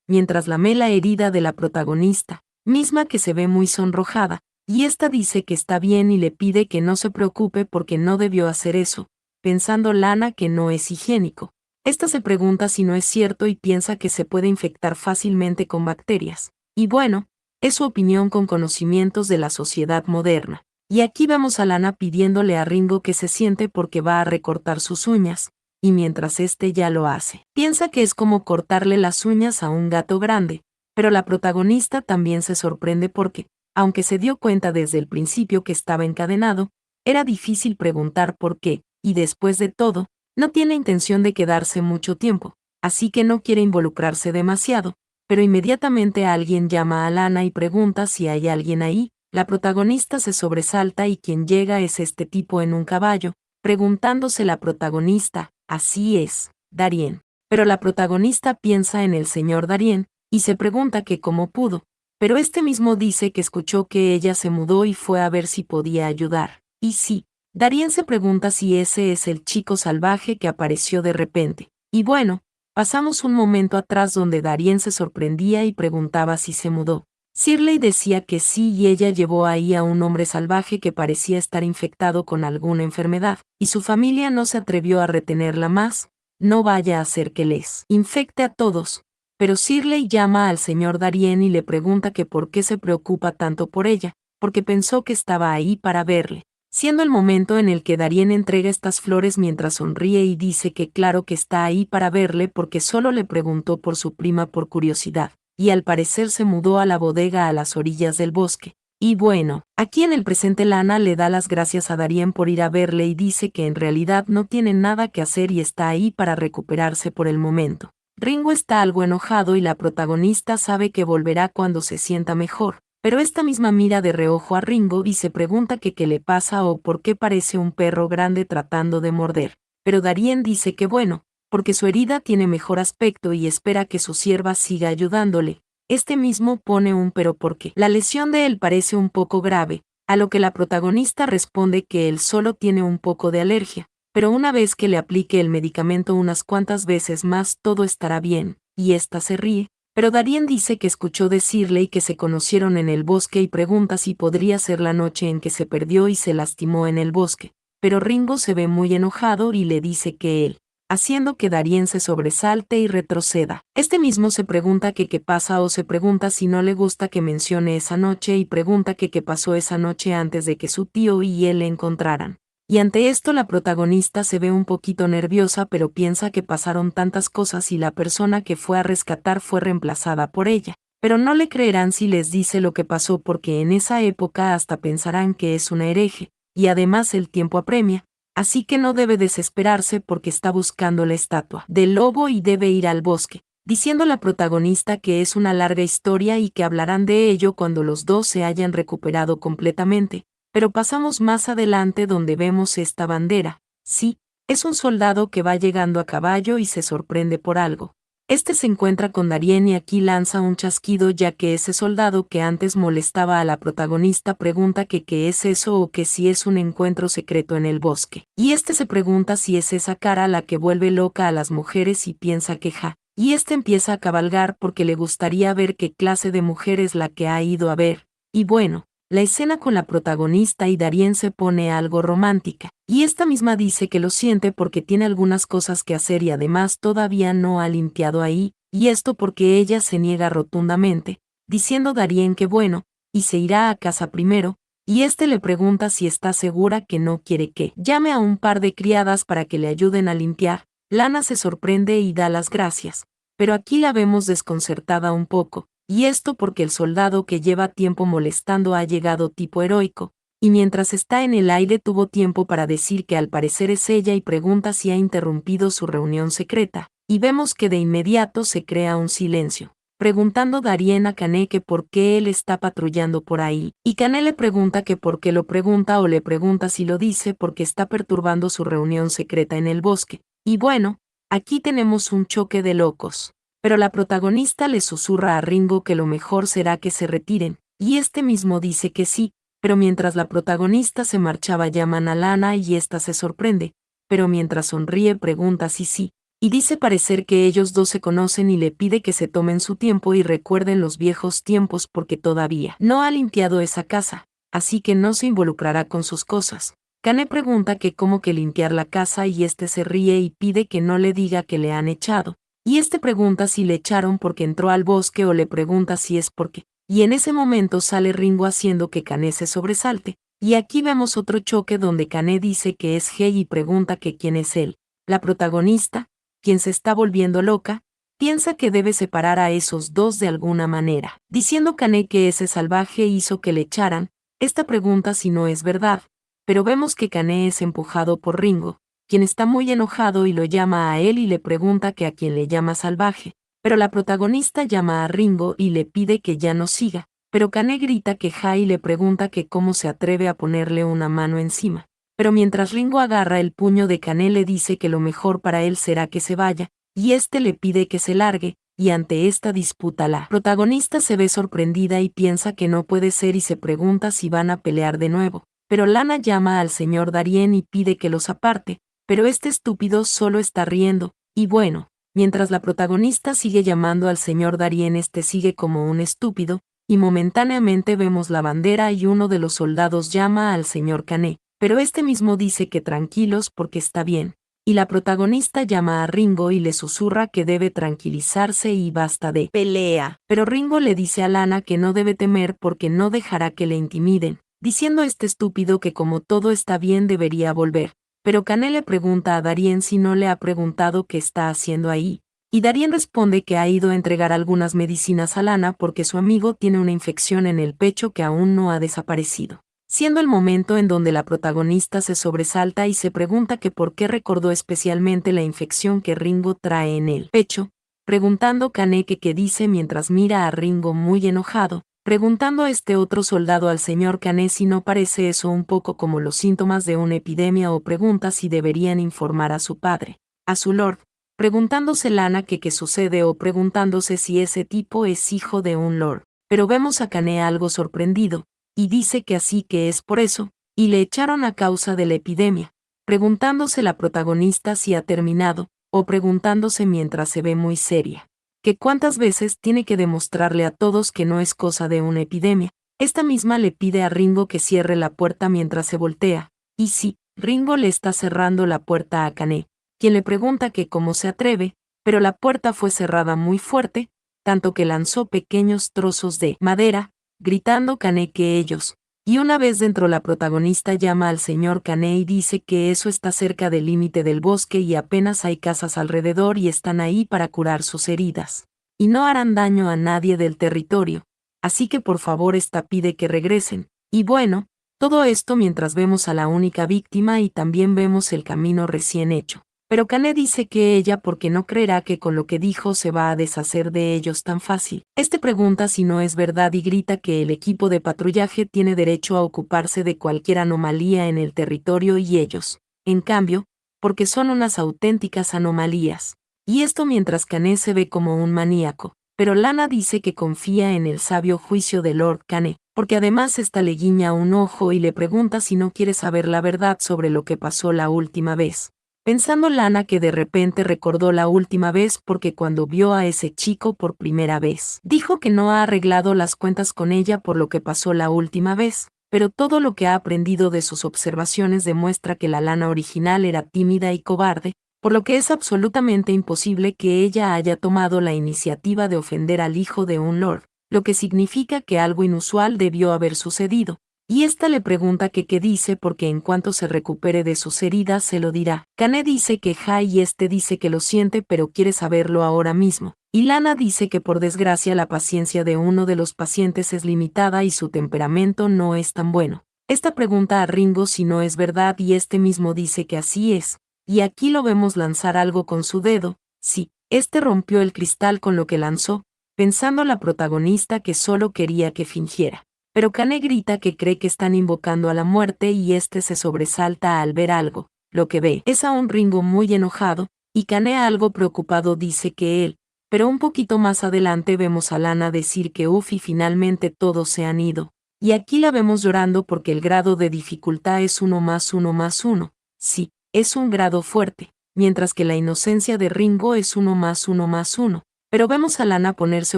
mientras lame la herida de la protagonista, misma que se ve muy sonrojada, y ésta dice que está bien y le pide que no se preocupe porque no debió hacer eso, pensando Lana que no es higiénico. Esta se pregunta si no es cierto y piensa que se puede infectar fácilmente con bacterias. Y bueno, es su opinión con conocimientos de la sociedad moderna. Y aquí vemos a Lana pidiéndole a Ringo que se siente porque va a recortar sus uñas, y mientras este ya lo hace. Piensa que es como cortarle las uñas a un gato grande, pero la protagonista también se sorprende porque, aunque se dio cuenta desde el principio que estaba encadenado, era difícil preguntar por qué, y después de todo, no tiene intención de quedarse mucho tiempo, así que no quiere involucrarse demasiado, pero inmediatamente alguien llama a Lana y pregunta si hay alguien ahí. La protagonista se sobresalta y quien llega es este tipo en un caballo, preguntándose la protagonista, así es, Darien. Pero la protagonista piensa en el señor Darien, y se pregunta que cómo pudo, pero este mismo dice que escuchó que ella se mudó y fue a ver si podía ayudar. Y sí, Darien se pregunta si ese es el chico salvaje que apareció de repente. Y bueno, pasamos un momento atrás donde Darien se sorprendía y preguntaba si se mudó. Shirley decía que sí y ella llevó ahí a un hombre salvaje que parecía estar infectado con alguna enfermedad, y su familia no se atrevió a retenerla más, no vaya a ser que les infecte a todos. Pero Shirley llama al señor Darien y le pregunta que por qué se preocupa tanto por ella, porque pensó que estaba ahí para verle, siendo el momento en el que Darien entrega estas flores mientras sonríe y dice que claro que está ahí para verle porque solo le preguntó por su prima por curiosidad, y al parecer se mudó a la bodega a las orillas del bosque. Y bueno, aquí en el presente Lana le da las gracias a Darien por ir a verle y dice que en realidad no tiene nada que hacer y está ahí para recuperarse por el momento. Ringo está algo enojado y la protagonista sabe que volverá cuando se sienta mejor, pero esta misma mira de reojo a Ringo y se pregunta que qué le pasa o por qué parece un perro grande tratando de morder. Pero Darien dice que bueno, porque su herida tiene mejor aspecto y espera que su sierva siga ayudándole. Este mismo pone un pero porque la lesión de él parece un poco grave, a lo que la protagonista responde que él solo tiene un poco de alergia, pero una vez que le aplique el medicamento unas cuantas veces más todo estará bien, y ésta se ríe, pero Darien dice que escuchó decirle y que se conocieron en el bosque y pregunta si podría ser la noche en que se perdió y se lastimó en el bosque, pero Ringo se ve muy enojado y le dice que él, haciendo que Darien se sobresalte y retroceda. Este mismo se pregunta que qué pasa o se pregunta si no le gusta que mencione esa noche y pregunta que qué pasó esa noche antes de que su tío y él le encontraran. Y ante esto la protagonista se ve un poquito nerviosa pero piensa que pasaron tantas cosas y la persona que fue a rescatar fue reemplazada por ella. Pero no le creerán si les dice lo que pasó porque en esa época hasta pensarán que es una hereje, y además el tiempo apremia. Así que no debe desesperarse porque está buscando la estatua del lobo y debe ir al bosque, diciendo la protagonista que es una larga historia y que hablarán de ello cuando los dos se hayan recuperado completamente. Pero pasamos más adelante donde vemos esta bandera. Sí, es un soldado que va llegando a caballo y se sorprende por algo. Este se encuentra con Darien y aquí lanza un chasquido ya que ese soldado que antes molestaba a la protagonista pregunta que qué es eso o que si es un encuentro secreto en el bosque. Y este se pregunta si es esa cara la que vuelve loca a las mujeres y piensa que ja. Y este empieza a cabalgar porque le gustaría ver qué clase de mujer es la que ha ido a ver. Y bueno, la escena con la protagonista y Darien se pone algo romántica, y esta misma dice que lo siente porque tiene algunas cosas que hacer y además todavía no ha limpiado ahí, y esto porque ella se niega rotundamente, diciendo Darien que bueno, y se irá a casa primero, y este le pregunta si está segura que no quiere que llame a un par de criadas para que le ayuden a limpiar. Lana se sorprende y da las gracias, pero aquí la vemos desconcertada un poco, y esto porque el soldado que lleva tiempo molestando ha llegado tipo heroico, y mientras está en el aire tuvo tiempo para decir que al parecer es ella y pregunta si ha interrumpido su reunión secreta, y vemos que de inmediato se crea un silencio, preguntando Darien a Kané que por qué él está patrullando por ahí, y Kané le pregunta que por qué lo pregunta o le pregunta si lo dice porque está perturbando su reunión secreta en el bosque, y bueno, aquí tenemos un choque de locos. Pero la protagonista le susurra a Ringo que lo mejor será que se retiren, y este mismo dice que sí, pero mientras la protagonista se marchaba llaman a Lana y ésta se sorprende, pero mientras sonríe pregunta si sí, y dice parecer que ellos dos se conocen y le pide que se tomen su tiempo y recuerden los viejos tiempos porque todavía no ha limpiado esa casa, así que no se involucrará con sus cosas. Kané pregunta que cómo que limpiar la casa y este se ríe y pide que no le diga que le han echado. Y este pregunta si le echaron porque entró al bosque o le pregunta si es porque. Y en ese momento sale Ringo haciendo que Kané se sobresalte. Y aquí vemos otro choque donde Kané dice que es Hei y pregunta que quién es él. La protagonista, quien se está volviendo loca, piensa que debe separar a esos dos de alguna manera. Diciendo Kané que ese salvaje hizo que le echaran, esta pregunta si no es verdad. Pero vemos que Kané es empujado por Ringo, quien está muy enojado y lo llama a él y le pregunta que a quién le llama salvaje, pero la protagonista llama a Ringo y le pide que ya no siga, pero Kané grita que Hai le pregunta que cómo se atreve a ponerle una mano encima, pero mientras Ringo agarra el puño de Kané le dice que lo mejor para él será que se vaya, y este le pide que se largue, y ante esta disputa la protagonista se ve sorprendida y piensa que no puede ser y se pregunta si van a pelear de nuevo, pero Lana llama al señor Darien y pide que los aparte, pero este estúpido solo está riendo, y bueno, mientras la protagonista sigue llamando al señor Darien este sigue como un estúpido, y momentáneamente vemos la bandera y uno de los soldados llama al señor Kané, pero este mismo dice que tranquilos porque está bien, y la protagonista llama a Ringo y le susurra que debe tranquilizarse y basta de pelea, pero Ringo le dice a Lana que no debe temer porque no dejará que le intimiden, diciendo este estúpido que como todo está bien debería volver. Pero Kané le pregunta a Darien si no le ha preguntado qué está haciendo ahí, y Darien responde que ha ido a entregar algunas medicinas a Lana porque su amigo tiene una infección en el pecho que aún no ha desaparecido, siendo el momento en donde la protagonista se sobresalta y se pregunta que por qué recordó especialmente la infección que Ringo trae en el pecho, preguntando Kané que qué dice mientras mira a Ringo muy enojado, preguntando a este otro soldado al señor Kané si no parece eso un poco como los síntomas de una epidemia o pregunta si deberían informar a su padre, a su lord, preguntándose Lana que qué sucede o preguntándose si ese tipo es hijo de un lord. Pero vemos a Kané algo sorprendido, y dice que así que es por eso, y le echaron a causa de la epidemia, preguntándose la protagonista si ha terminado, o preguntándose mientras se ve muy seria que cuántas veces tiene que demostrarle a todos que no es cosa de una epidemia. Esta misma le pide a Ringo que cierre la puerta mientras se voltea, y sí, Ringo le está cerrando la puerta a Kané, quien le pregunta que cómo se atreve, pero la puerta fue cerrada muy fuerte, tanto que lanzó pequeños trozos de madera, gritando Kané que ellos. Y una vez dentro la protagonista llama al señor Kané y dice que eso está cerca del límite del bosque y apenas hay casas alrededor y están ahí para curar sus heridas. Y no harán daño a nadie del territorio. Así que por favor esta pide que regresen. Y bueno, todo esto mientras vemos a la única víctima y también vemos el camino recién hecho. Pero Kané dice que ella porque no creerá que con lo que dijo se va a deshacer de ellos tan fácil. Este pregunta si no es verdad y grita que el equipo de patrullaje tiene derecho a ocuparse de cualquier anomalía en el territorio y ellos, en cambio, porque son unas auténticas anomalías. Y esto mientras Kané se ve como un maníaco, pero Lana dice que confía en el sabio juicio de Lord Kané, porque además esta le guiña un ojo y le pregunta si no quiere saber la verdad sobre lo que pasó la última vez. Pensando Lana que de repente recordó la última vez porque cuando vio a ese chico por primera vez, dijo que no ha arreglado las cuentas con ella por lo que pasó la última vez, pero todo lo que ha aprendido de sus observaciones demuestra que la Lana original era tímida y cobarde, por lo que es absolutamente imposible que ella haya tomado la iniciativa de ofender al hijo de un lord, lo que significa que algo inusual debió haber sucedido. Y ésta le pregunta que qué dice porque en cuanto se recupere de sus heridas se lo dirá. Kane dice que ja y este dice que lo siente pero quiere saberlo ahora mismo. Y Lana dice que por desgracia la paciencia de uno de los pacientes es limitada y su temperamento no es tan bueno. Esta pregunta a Ringo si no es verdad y este mismo dice que así es. Y aquí lo vemos lanzar algo con su dedo. Sí, este rompió el cristal con lo que lanzó, pensando la protagonista que solo quería que fingiera. Pero Kane grita que cree que están invocando a la muerte y este se sobresalta al ver algo. Lo que ve es a un Ringo muy enojado, y Kane algo preocupado dice que él, pero un poquito más adelante vemos a Lana decir que y finalmente todos se han ido. Y aquí la vemos llorando porque el grado de dificultad es 1 más 1 más 1. Sí, es un grado fuerte, mientras que la inocencia de Ringo es 1 más 1 más 1. Pero vemos a Lana ponerse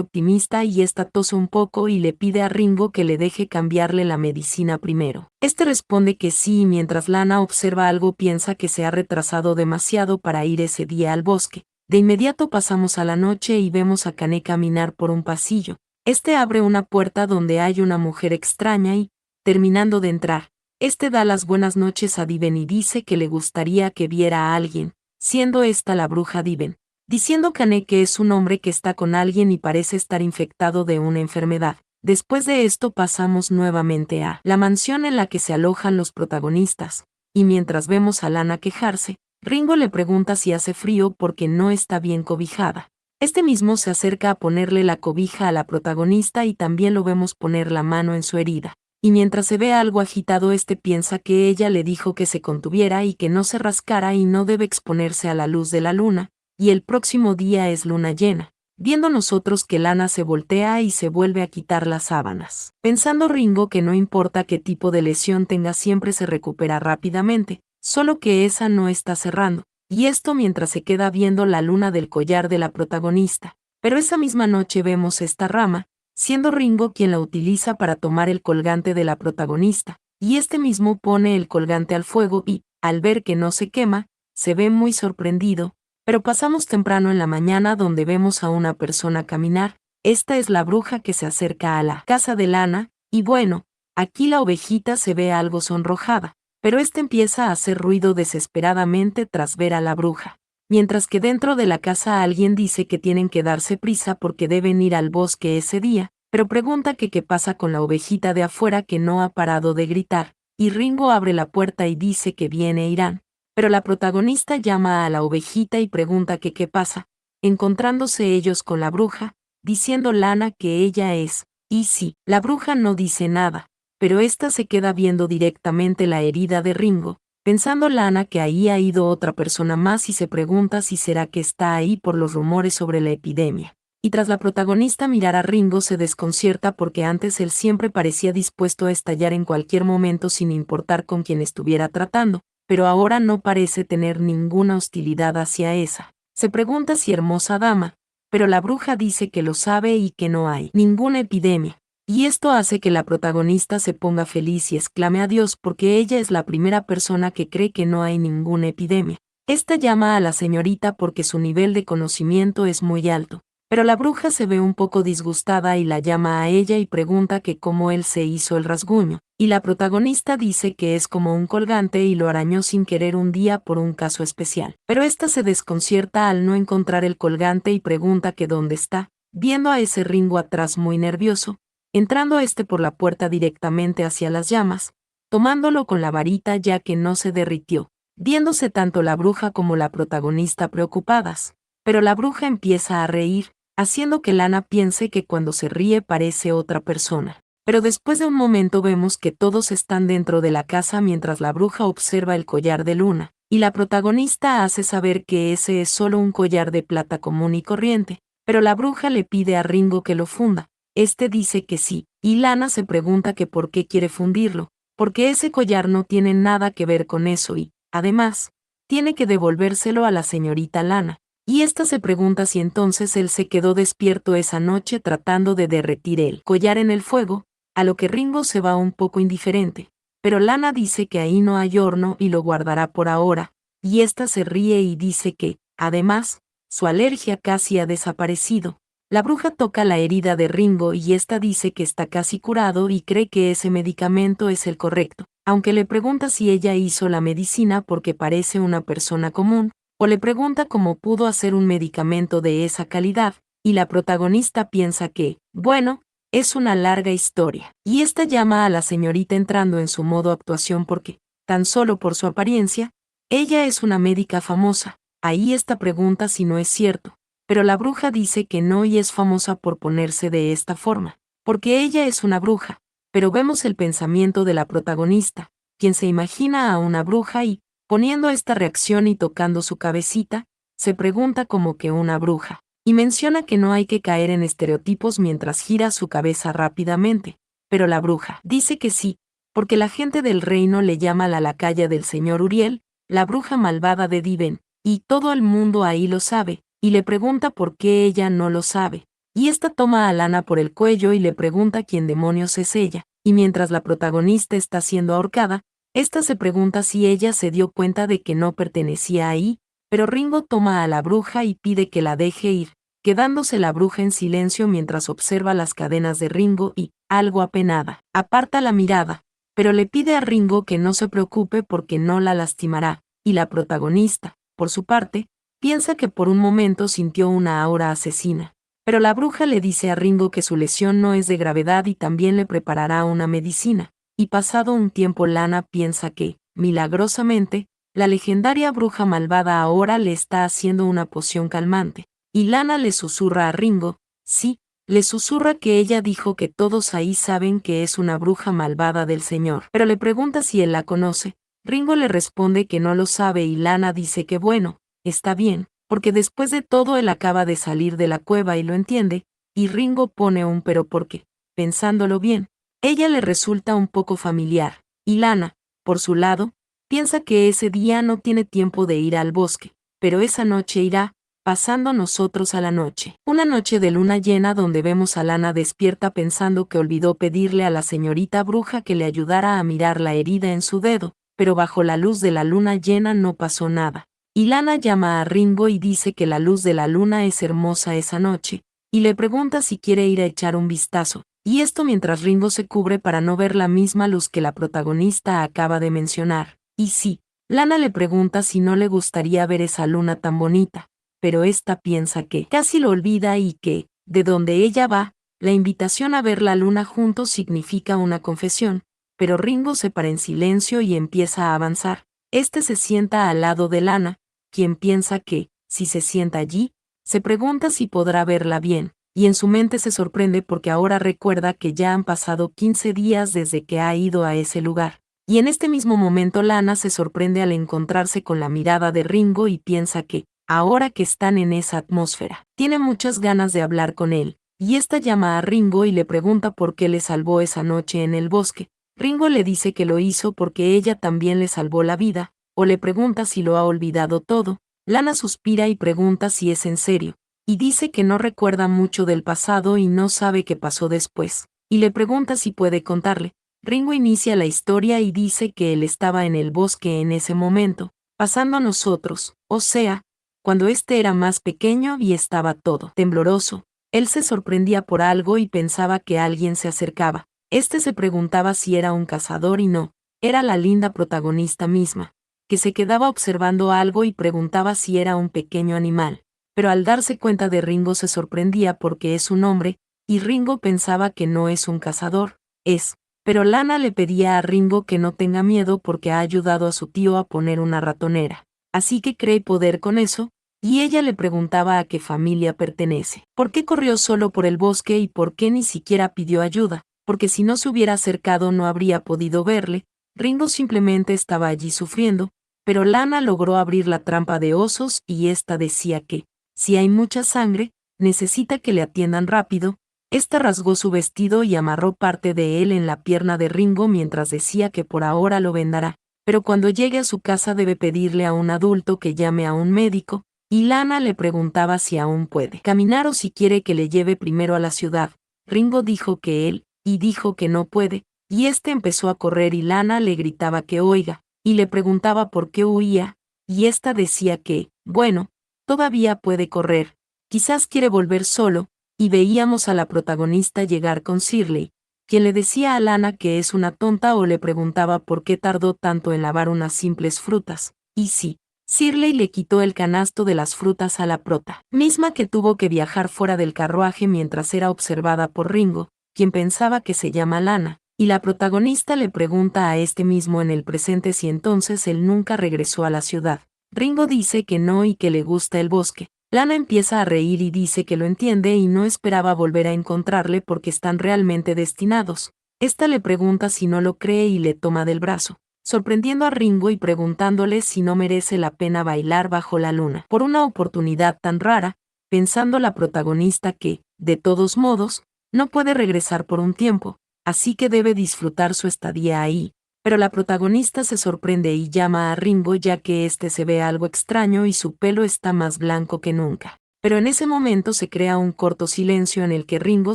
optimista y esta tose un poco y le pide a Ringo que le deje cambiarle la medicina primero. Este responde que sí y mientras Lana observa algo piensa que se ha retrasado demasiado para ir ese día al bosque. De inmediato pasamos a la noche y vemos a Kane caminar por un pasillo. Este abre una puerta donde hay una mujer extraña y, terminando de entrar, este da las buenas noches a Diven y dice que le gustaría que viera a alguien, siendo esta la bruja Diven. Diciendo Kane que es un hombre que está con alguien y parece estar infectado de una enfermedad. Después de esto pasamos nuevamente a la mansión en la que se alojan los protagonistas, y mientras vemos a Lana quejarse, Ringo le pregunta si hace frío porque no está bien cobijada. Este mismo se acerca a ponerle la cobija a la protagonista y también lo vemos poner la mano en su herida. Y mientras se ve algo agitado este piensa que ella le dijo que se contuviera y que no se rascara y no debe exponerse a la luz de la luna, y el próximo día es luna llena. Viendo nosotros que Lana se voltea y se vuelve a quitar las sábanas. Pensando Ringo que no importa qué tipo de lesión tenga siempre se recupera rápidamente, solo que esa no está cerrando, y esto mientras se queda viendo la luna del collar de la protagonista. Pero esa misma noche vemos esta rama, siendo Ringo quien la utiliza para tomar el colgante de la protagonista, y este mismo pone el colgante al fuego y, al ver que no se quema, se ve muy sorprendido. Pero pasamos temprano en la mañana donde vemos a una persona caminar. Esta es la bruja que se acerca a la casa de Lana, y bueno, aquí la ovejita se ve algo sonrojada, pero esta empieza a hacer ruido desesperadamente tras ver a la bruja. Mientras que dentro de la casa alguien dice que tienen que darse prisa porque deben ir al bosque ese día, pero pregunta que qué pasa con la ovejita de afuera que no ha parado de gritar, y Ringo abre la puerta y dice que viene Irán. Pero la protagonista llama a la ovejita y pregunta que qué pasa, encontrándose ellos con la bruja, diciendo Lana que ella es, y sí, la bruja no dice nada, pero ésta se queda viendo directamente la herida de Ringo, pensando Lana que ahí ha ido otra persona más y se pregunta si será que está ahí por los rumores sobre la epidemia. Y tras la protagonista mirar a Ringo se desconcierta porque antes él siempre parecía dispuesto a estallar en cualquier momento sin importar con quién estuviera tratando, pero ahora no parece tener ninguna hostilidad hacia esa. Se pregunta si hermosa dama, pero la bruja dice que lo sabe y que no hay ninguna epidemia. Y esto hace que la protagonista se ponga feliz y exclame a Dios porque ella es la primera persona que cree que no hay ninguna epidemia. Esta llama a la señorita porque su nivel de conocimiento es muy alto. Pero la bruja se ve un poco disgustada y la llama a ella y pregunta que cómo él se hizo el rasguño, y la protagonista dice que es como un colgante y lo arañó sin querer un día por un caso especial. Pero esta se desconcierta al no encontrar el colgante y pregunta que dónde está, viendo a ese Ringo atrás muy nervioso, entrando por la puerta directamente hacia las llamas, tomándolo con la varita ya que no se derritió, viéndose tanto la bruja como la protagonista preocupadas. Pero la bruja empieza a reír, haciendo que Lana piense que cuando se ríe parece otra persona. Pero después de un momento vemos que todos están dentro de la casa mientras la bruja observa el collar de luna, y la protagonista hace saber que ese es solo un collar de plata común y corriente, pero la bruja le pide a Ringo que lo funda. Este dice que sí, y Lana se pregunta que por qué quiere fundirlo, porque ese collar no tiene nada que ver con eso y, además, tiene que devolvérselo a la señorita Lana. Y ésta se pregunta si entonces él se quedó despierto esa noche tratando de derretir el collar en el fuego, a lo que Ringo se va un poco indiferente, pero Lana dice que ahí no hay horno y lo guardará por ahora, y ésta se ríe y dice que, además, su alergia casi ha desaparecido. La bruja toca la herida de Ringo y ésta dice que está casi curado y cree que ese medicamento es el correcto, aunque le pregunta si ella hizo la medicina porque parece una persona común, o le pregunta cómo pudo hacer un medicamento de esa calidad, y la protagonista piensa que, bueno, es una larga historia. Y esta llama a la señorita entrando en su modo actuación porque, tan solo por su apariencia, ella es una médica famosa. Ahí esta pregunta si no es cierto, pero la bruja dice que no y es famosa por ponerse de esta forma, porque ella es una bruja, pero vemos el pensamiento de la protagonista, quien se imagina a una bruja y, poniendo esta reacción y tocando su cabecita, se pregunta como que una bruja, y menciona que no hay que caer en estereotipos mientras gira su cabeza rápidamente, pero la bruja dice que sí, porque la gente del reino le llama la lacaya del señor Uriel, la bruja malvada de Diven, y todo el mundo ahí lo sabe, y le pregunta por qué ella no lo sabe. Y esta toma a Lana por el cuello y le pregunta quién demonios es ella, y mientras la protagonista está siendo ahorcada, esta se pregunta si ella se dio cuenta de que no pertenecía ahí, pero Ringo toma a la bruja y pide que la deje ir, quedándose la bruja en silencio mientras observa las cadenas de Ringo y, algo apenada, aparta la mirada, pero le pide a Ringo que no se preocupe porque no la lastimará, y la protagonista, por su parte, piensa que por un momento sintió una aura asesina. Pero la bruja le dice a Ringo que su lesión no es de gravedad y también le preparará una medicina, y pasado un tiempo Lana piensa que, milagrosamente, la legendaria bruja malvada ahora le está haciendo una poción calmante, y Lana le susurra a Ringo, sí, le susurra que ella dijo que todos ahí saben que es una bruja malvada del señor, pero le pregunta si él la conoce. Ringo le responde que no lo sabe y Lana dice que bueno, está bien, porque después de todo él acaba de salir de la cueva y lo entiende, y Ringo pone un pero porque, pensándolo bien, ella le resulta un poco familiar, y Lana, por su lado, piensa que ese día no tiene tiempo de ir al bosque, pero esa noche irá, pasando nosotros a la noche. Una noche de luna llena donde vemos a Lana despierta pensando que olvidó pedirle a la señorita bruja que le ayudara a mirar la herida en su dedo, pero bajo la luz de la luna llena no pasó nada. Y Lana llama a Ringo y dice que la luz de la luna es hermosa esa noche, y le pregunta si quiere ir a echar un vistazo, y esto mientras Ringo se cubre para no ver la misma luz que la protagonista acaba de mencionar. Y sí, Lana le pregunta si no le gustaría ver esa luna tan bonita, pero esta piensa que casi lo olvida y que, de donde ella va, la invitación a ver la luna juntos significa una confesión, pero Ringo se para en silencio y empieza a avanzar. Este se sienta al lado de Lana, quien piensa que, si se sienta allí, se pregunta si podrá verla bien, y en su mente se sorprende porque ahora recuerda que ya han pasado 15 días desde que ha ido a ese lugar. Y en este mismo momento Lana se sorprende al encontrarse con la mirada de Ringo y piensa que, ahora que están en esa atmósfera, tiene muchas ganas de hablar con él, y esta llama a Ringo y le pregunta por qué le salvó esa noche en el bosque. Ringo le dice que lo hizo porque ella también le salvó la vida, o le pregunta si lo ha olvidado todo. Lana suspira y pregunta si es en serio, y dice que no recuerda mucho del pasado y no sabe qué pasó después, y le pregunta si puede contarle. Ringo inicia la historia y dice que él estaba en el bosque en ese momento, pasando a nosotros, o sea, cuando este era más pequeño y estaba todo tembloroso. Él se sorprendía por algo y pensaba que alguien se acercaba. Este se preguntaba si era un cazador y no, era la linda protagonista misma, que se quedaba observando algo y preguntaba si era un pequeño animal. Pero al darse cuenta de Ringo se sorprendía porque es un hombre, y Ringo pensaba que no es un cazador, es. Pero Lana le pedía a Ringo que no tenga miedo porque ha ayudado a su tío a poner una ratonera. Así que cree poder con eso, y ella le preguntaba a qué familia pertenece. ¿Por qué corrió solo por el bosque y por qué ni siquiera pidió ayuda? Porque si no se hubiera acercado no habría podido verle. Ringo simplemente estaba allí sufriendo, pero Lana logró abrir la trampa de osos y ésta decía que, si hay mucha sangre, necesita que le atiendan rápido. Esta rasgó su vestido y amarró parte de él en la pierna de Ringo mientras decía que por ahora lo vendará, pero cuando llegue a su casa debe pedirle a un adulto que llame a un médico, y Lana le preguntaba si aún puede caminar o si quiere que le lleve primero a la ciudad. Ringo dijo que él, y dijo que no puede, y este empezó a correr y Lana le gritaba que oiga, y le preguntaba por qué huía, y ésta decía que, bueno, todavía puede correr, quizás quiere volver solo, y veíamos a la protagonista llegar con Shirley, quien le decía a Lana que es una tonta o le preguntaba por qué tardó tanto en lavar unas simples frutas, y sí, Shirley le quitó el canasto de las frutas a la prota, misma que tuvo que viajar fuera del carruaje mientras era observada por Ringo, quien pensaba que se llama Lana, y la protagonista le pregunta a este mismo en el presente si entonces él nunca regresó a la ciudad. Ringo dice que no y que le gusta el bosque. Lana empieza a reír y dice que lo entiende y no esperaba volver a encontrarle porque están realmente destinados. Esta le pregunta si no lo cree y le toma del brazo, sorprendiendo a Ringo y preguntándole si no merece la pena bailar bajo la luna por una oportunidad tan rara, pensando la protagonista que, de todos modos, no puede regresar por un tiempo, así que debe disfrutar su estadía ahí. Pero la protagonista se sorprende y llama a Ringo ya que este se ve algo extraño y su pelo está más blanco que nunca. Pero en ese momento se crea un corto silencio en el que Ringo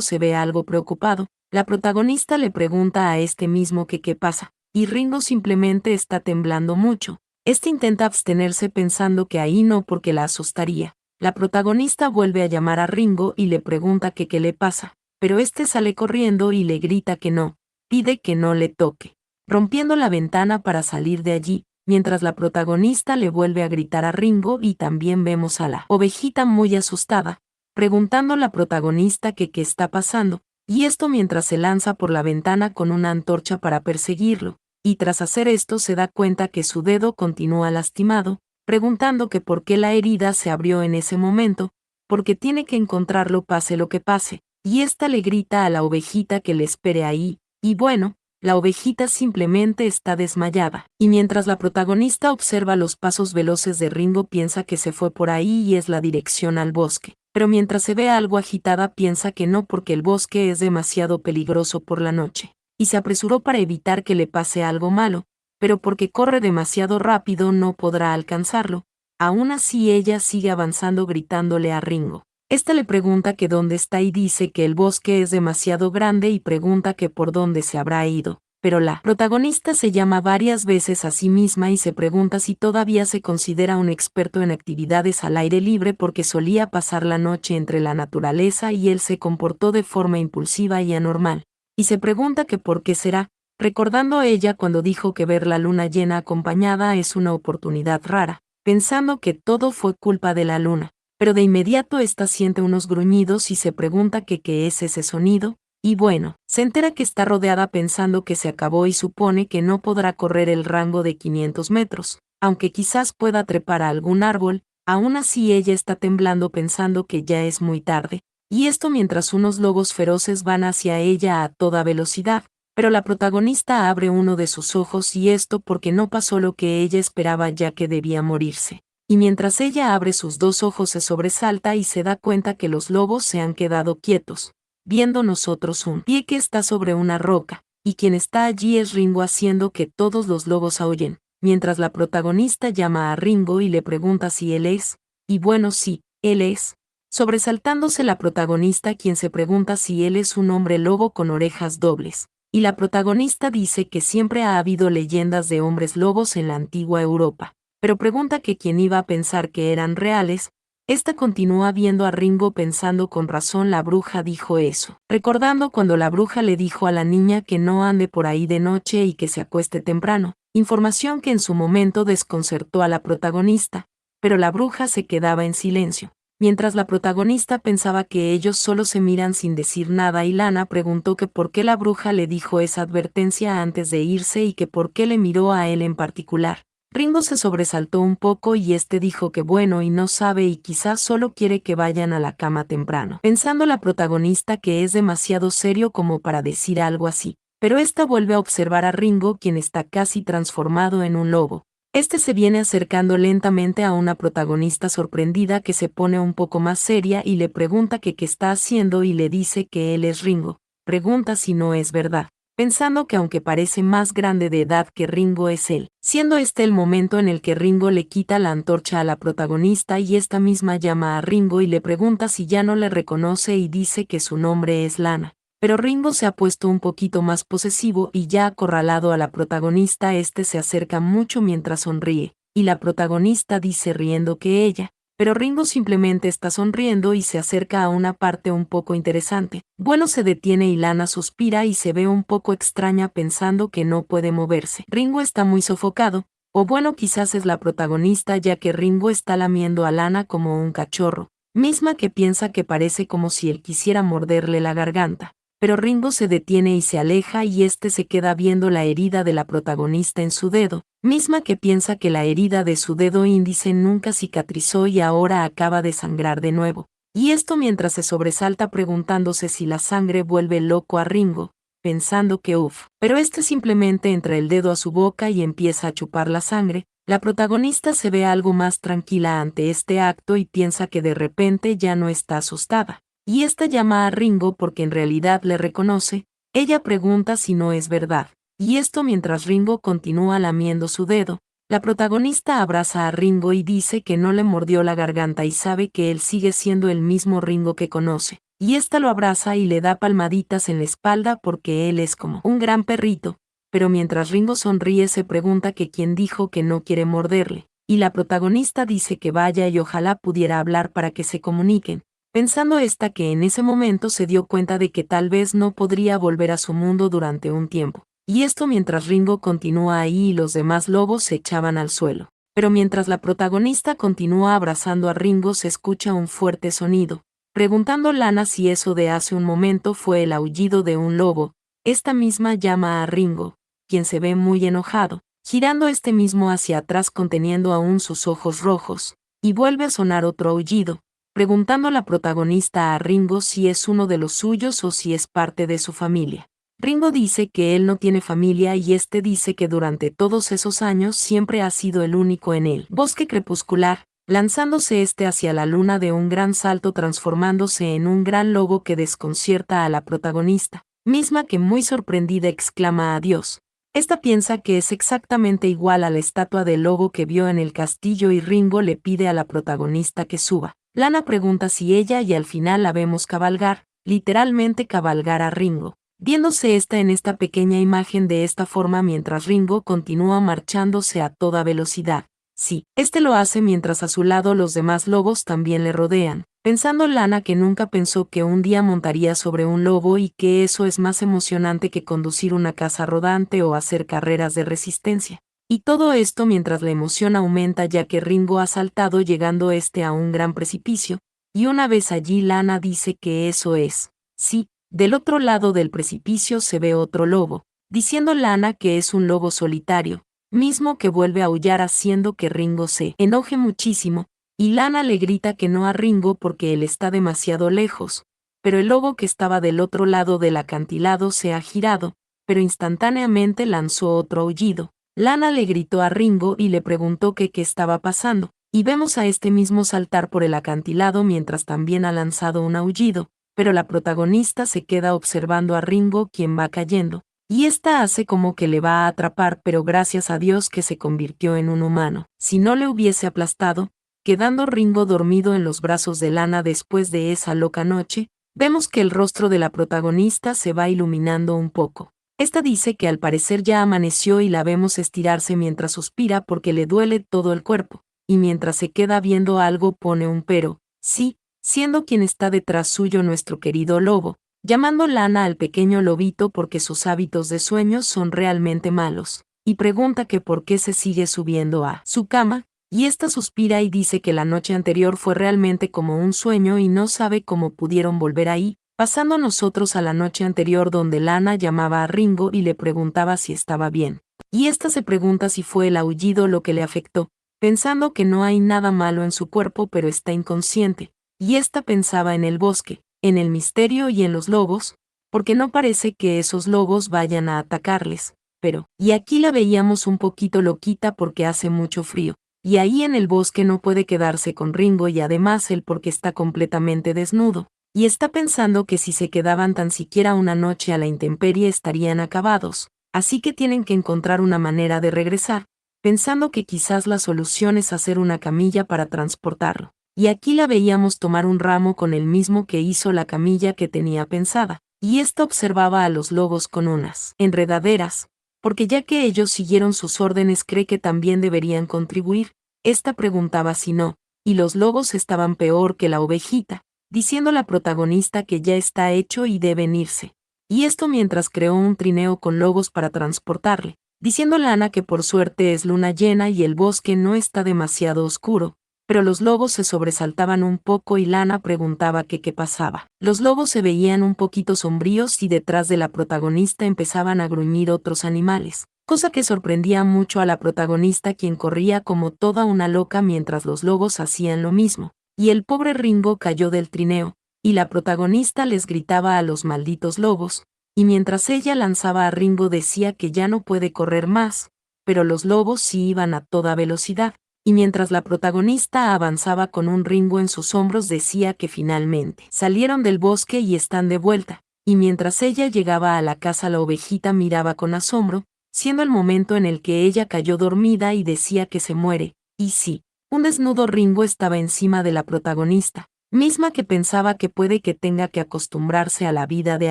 se ve algo preocupado. La protagonista le pregunta a este mismo que qué pasa, y Ringo simplemente está temblando mucho. Este intenta abstenerse pensando que ahí no porque la asustaría. La protagonista vuelve a llamar a Ringo y le pregunta que qué le pasa, pero este sale corriendo y le grita que no, pide que no le toque, rompiendo la ventana para salir de allí, mientras la protagonista le vuelve a gritar a Ringo y también vemos a la ovejita muy asustada, preguntando a la protagonista que qué está pasando, y esto mientras se lanza por la ventana con una antorcha para perseguirlo, y tras hacer esto se da cuenta que su dedo continúa lastimado, preguntando que por qué la herida se abrió en ese momento, porque tiene que encontrarlo pase lo que pase, y ésta le grita a la ovejita que le espere ahí, y bueno, la ovejita simplemente está desmayada, y mientras la protagonista observa los pasos veloces de Ringo piensa que se fue por ahí y es la dirección al bosque, pero mientras se ve algo agitada piensa que no porque el bosque es demasiado peligroso por la noche, y se apresuró para evitar que le pase algo malo, pero porque corre demasiado rápido no podrá alcanzarlo. Aún así ella sigue avanzando gritándole a Ringo. Esta le pregunta que dónde está y dice que el bosque es demasiado grande y pregunta que por dónde se habrá ido, pero la protagonista se llama varias veces a sí misma y se pregunta si todavía se considera un experto en actividades al aire libre porque solía pasar la noche entre la naturaleza y él se comportó de forma impulsiva y anormal, y se pregunta que por qué será, recordando a ella cuando dijo que ver la luna llena acompañada es una oportunidad rara, pensando que todo fue culpa de la luna. Pero de inmediato ésta siente unos gruñidos y se pregunta que qué es ese sonido, y bueno, se entera que está rodeada pensando que se acabó y supone que no podrá correr el rango de 500 metros, aunque quizás pueda trepar a algún árbol, aún así ella está temblando pensando que ya es muy tarde, y esto mientras unos lobos feroces van hacia ella a toda velocidad, pero la protagonista abre uno de sus ojos y esto porque no pasó lo que ella esperaba ya que debía morirse. Y mientras ella abre sus dos ojos se sobresalta y se da cuenta que los lobos se han quedado quietos, viendo nosotros un pie que está sobre una roca, y quien está allí es Ringo haciendo que todos los lobos aúllen, mientras la protagonista llama a Ringo y le pregunta si él es, y bueno sí, él es, sobresaltándose la protagonista quien se pregunta si él es un hombre lobo con orejas dobles, y la protagonista dice que siempre ha habido leyendas de hombres lobos en la antigua Europa, pero pregunta que quién iba a pensar que eran reales. Esta continúa viendo a Ringo pensando con razón la bruja dijo eso, recordando cuando la bruja le dijo a la niña que no ande por ahí de noche y que se acueste temprano, información que en su momento desconcertó a la protagonista, pero la bruja se quedaba en silencio. Mientras la protagonista pensaba que ellos solo se miran sin decir nada y Lana preguntó que por qué la bruja le dijo esa advertencia antes de irse y que por qué le miró a él en particular. Ringo se sobresaltó un poco y este dijo que bueno y no sabe y quizás solo quiere que vayan a la cama temprano, pensando la protagonista que es demasiado serio como para decir algo así, pero esta vuelve a observar a Ringo quien está casi transformado en un lobo. Este se viene acercando lentamente a una protagonista sorprendida que se pone un poco más seria y le pregunta que qué está haciendo y le dice que él es Ringo, pregunta si no es verdad, pensando que aunque parece más grande de edad que Ringo es él, siendo este el momento en el que Ringo le quita la antorcha a la protagonista y esta misma llama a Ringo y le pregunta si ya no le reconoce y dice que su nombre es Lana. Pero Ringo se ha puesto un poquito más posesivo y ya acorralado a la protagonista este se acerca mucho mientras sonríe, y la protagonista dice riendo que ella, pero Ringo simplemente está sonriendo y se acerca a una parte un poco interesante. Bueno, se detiene y Lana suspira y se ve un poco extraña pensando que no puede moverse. Ringo está muy sofocado, o bueno, quizás es la protagonista ya que Ringo está lamiendo a Lana como un cachorro, misma que piensa que parece como si él quisiera morderle la garganta. Pero Ringo se detiene y se aleja y este se queda viendo la herida de la protagonista en su dedo, misma que piensa que la herida de su dedo índice nunca cicatrizó y ahora acaba de sangrar de nuevo. Y esto mientras se sobresalta preguntándose si la sangre vuelve loco a Ringo, pensando que pero este simplemente entra el dedo a su boca y empieza a chupar la sangre. La protagonista se ve algo más tranquila ante este acto y piensa que de repente ya no está asustada. Y esta llama a Ringo porque en realidad le reconoce. Ella pregunta si no es verdad. Y esto mientras Ringo continúa lamiendo su dedo. La protagonista abraza a Ringo y dice que no le mordió la garganta y sabe que él sigue siendo el mismo Ringo que conoce. Y esta lo abraza y le da palmaditas en la espalda porque él es como un gran perrito. Pero mientras Ringo sonríe se pregunta que quién dijo que no quiere morderle. Y la protagonista dice que vaya y ojalá pudiera hablar para que se comuniquen. Pensando esta que en ese momento se dio cuenta de que tal vez no podría volver a su mundo durante un tiempo. Y esto mientras Ringo continúa ahí y los demás lobos se echaban al suelo. Pero mientras la protagonista continúa abrazando a Ringo se escucha un fuerte sonido. Preguntando Lana si eso de hace un momento fue el aullido de un lobo, esta misma llama a Ringo, quien se ve muy enojado, girando este mismo hacia atrás conteniendo aún sus ojos rojos, y vuelve a sonar otro aullido. Preguntando la protagonista a Ringo si es uno de los suyos o si es parte de su familia. Ringo dice que él no tiene familia y este dice que durante todos esos años siempre ha sido el único en el bosque crepuscular, lanzándose hacia la luna de un gran salto transformándose en un gran lobo que desconcierta a la protagonista, misma que muy sorprendida exclama adiós. Esta piensa que es exactamente igual a la estatua del lobo que vio en el castillo y Ringo le pide a la protagonista que suba. Lana pregunta si ella y al final la vemos cabalgar, literalmente cabalgar a Ringo, viéndose en esta pequeña imagen de esta forma mientras Ringo continúa marchándose a toda velocidad. Sí, lo hace mientras a su lado los demás lobos también le rodean, pensando Lana que nunca pensó que un día montaría sobre un lobo y que eso es más emocionante que conducir una casa rodante o hacer carreras de resistencia. Y todo esto mientras la emoción aumenta ya que Ringo ha saltado llegando a un gran precipicio, y una vez allí Lana dice que eso es. Sí, del otro lado del precipicio se ve otro lobo, diciendo Lana que es un lobo solitario, mismo que vuelve a aullar haciendo que Ringo se enoje muchísimo, y Lana le grita que no a Ringo porque él está demasiado lejos, pero el lobo que estaba del otro lado del acantilado se ha girado, pero instantáneamente lanzó otro aullido. Lana le gritó a Ringo y le preguntó qué estaba pasando, y vemos a este mismo saltar por el acantilado mientras también ha lanzado un aullido, pero la protagonista se queda observando a Ringo quien va cayendo, y esta hace como que le va a atrapar pero gracias a Dios que se convirtió en un humano, si no le hubiese aplastado, quedando Ringo dormido en los brazos de Lana después de esa loca noche, vemos que el rostro de la protagonista se va iluminando un poco. Esta dice que al parecer ya amaneció y la vemos estirarse mientras suspira porque le duele todo el cuerpo, y mientras se queda viendo algo pone un pero, sí, siendo quien está detrás suyo nuestro querido lobo, llamando Lana al pequeño lobito porque sus hábitos de sueño son realmente malos, y pregunta que por qué se sigue subiendo a su cama, y esta suspira y dice que la noche anterior fue realmente como un sueño y no sabe cómo pudieron volver ahí. Pasando nosotros a la noche anterior donde Lana llamaba a Ringo y le preguntaba si estaba bien. Y esta se pregunta si fue el aullido lo que le afectó, pensando que no hay nada malo en su cuerpo pero está inconsciente. Y esta pensaba en el bosque, en el misterio y en los lobos, porque no parece que esos lobos vayan a atacarles. Pero, y aquí la veíamos un poquito loquita porque hace mucho frío. Y ahí en el bosque no puede quedarse con Ringo y además él porque está completamente desnudo. Y está pensando que si se quedaban tan siquiera una noche a la intemperie estarían acabados, así que tienen que encontrar una manera de regresar, pensando que quizás la solución es hacer una camilla para transportarlo. Y aquí la veíamos tomar un ramo con el mismo que hizo la camilla que tenía pensada, y esta observaba a los lobos con unas enredaderas, porque ya que ellos siguieron sus órdenes cree que también deberían contribuir. Esta preguntaba si no, y los lobos estaban peor que la ovejita, diciendo la protagonista que ya está hecho y deben irse. Y esto mientras creó un trineo con lobos para transportarle, diciendo Lana que por suerte es luna llena y el bosque no está demasiado oscuro, pero los lobos se sobresaltaban un poco y Lana preguntaba que qué pasaba. Los lobos se veían un poquito sombríos y detrás de la protagonista empezaban a gruñir otros animales, cosa que sorprendía mucho a la protagonista quien corría como toda una loca mientras los lobos hacían lo mismo, y el pobre Ringo cayó del trineo, y la protagonista les gritaba a los malditos lobos, y mientras ella lanzaba a Ringo decía que ya no puede correr más, pero los lobos sí iban a toda velocidad. Y mientras la protagonista avanzaba con un Ringo en sus hombros decía que finalmente salieron del bosque y están de vuelta, y mientras ella llegaba a la casa la ovejita miraba con asombro, siendo el momento en el que ella cayó dormida y decía que se muere, y sí, un desnudo Ringo estaba encima de la protagonista, misma que pensaba que puede que tenga que acostumbrarse a la vida de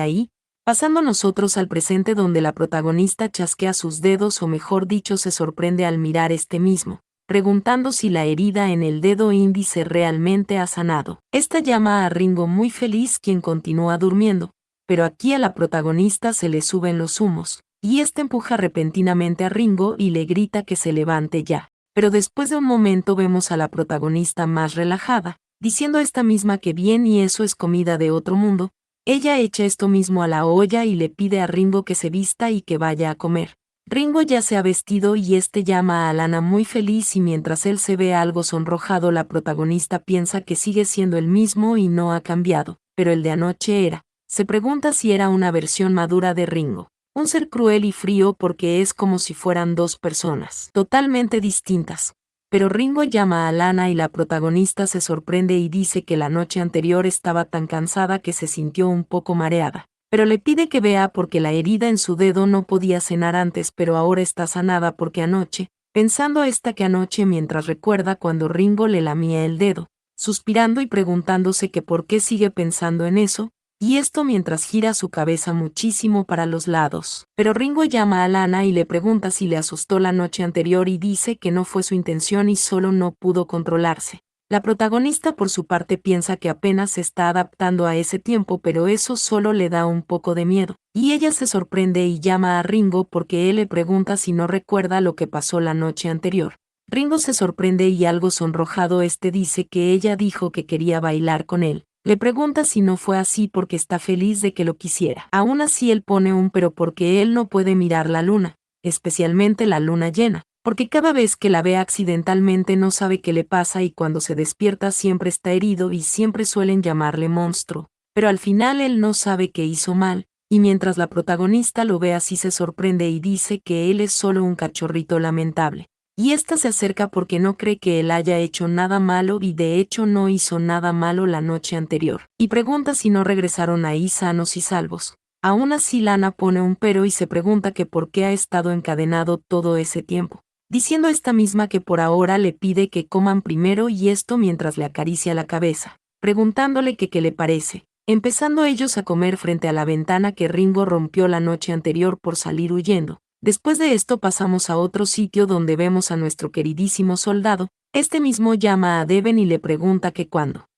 ahí, pasando nosotros al presente donde la protagonista chasquea sus dedos o mejor dicho se sorprende al mirar este mismo, preguntando si la herida en el dedo índice realmente ha sanado. Esta llama a Ringo muy feliz quien continúa durmiendo, pero aquí a la protagonista se le suben los humos, y este empuja repentinamente a Ringo y le grita que se levante ya. Pero después de un momento vemos a la protagonista más relajada, diciendo esta misma que bien y eso es comida de otro mundo, ella echa esto mismo a la olla y le pide a Ringo que se vista y que vaya a comer. Ringo ya se ha vestido y este llama a Lana muy feliz y mientras él se ve algo sonrojado la protagonista piensa que sigue siendo el mismo y no ha cambiado, pero el de anoche era. Se pregunta si era una versión madura de Ringo. Un ser cruel y frío porque es como si fueran dos personas totalmente distintas. Pero Ringo llama a Lana y la protagonista se sorprende y dice que la noche anterior estaba tan cansada que se sintió un poco mareada. Pero le pide que vea porque la herida en su dedo no podía sanar antes pero ahora está sanada porque anoche, pensando esta que anoche mientras recuerda cuando Ringo le lamía el dedo, suspirando y preguntándose que por qué sigue pensando en eso, y esto mientras gira su cabeza muchísimo para los lados. Pero Ringo llama a Lana y le pregunta si le asustó la noche anterior y dice que no fue su intención y solo no pudo controlarse. La protagonista por su parte piensa que apenas se está adaptando a ese tiempo pero eso solo le da un poco de miedo, y ella se sorprende y llama a Ringo porque él le pregunta si no recuerda lo que pasó la noche anterior. Ringo se sorprende y algo sonrojado dice que ella dijo que quería bailar con él. Le pregunta si no fue así porque está feliz de que lo quisiera. Aún así él pone un pero porque él no puede mirar la luna, especialmente la luna llena, porque cada vez que la ve accidentalmente no sabe qué le pasa y cuando se despierta siempre está herido y siempre suelen llamarle monstruo, pero al final él no sabe qué hizo mal, y mientras la protagonista lo ve así se sorprende y dice que él es solo un cachorrito lamentable. Y esta se acerca porque no cree que él haya hecho nada malo y de hecho no hizo nada malo la noche anterior, y pregunta si no regresaron ahí sanos y salvos. Aún así Lana pone un pero y se pregunta que por qué ha estado encadenado todo ese tiempo, diciendo esta misma que por ahora le pide que coman primero y esto mientras le acaricia la cabeza, preguntándole que qué le parece, empezando ellos a comer frente a la ventana que Ringo rompió la noche anterior por salir huyendo. Después de esto pasamos a otro sitio donde vemos a nuestro queridísimo soldado, este mismo llama a Devon y le pregunta que cuándo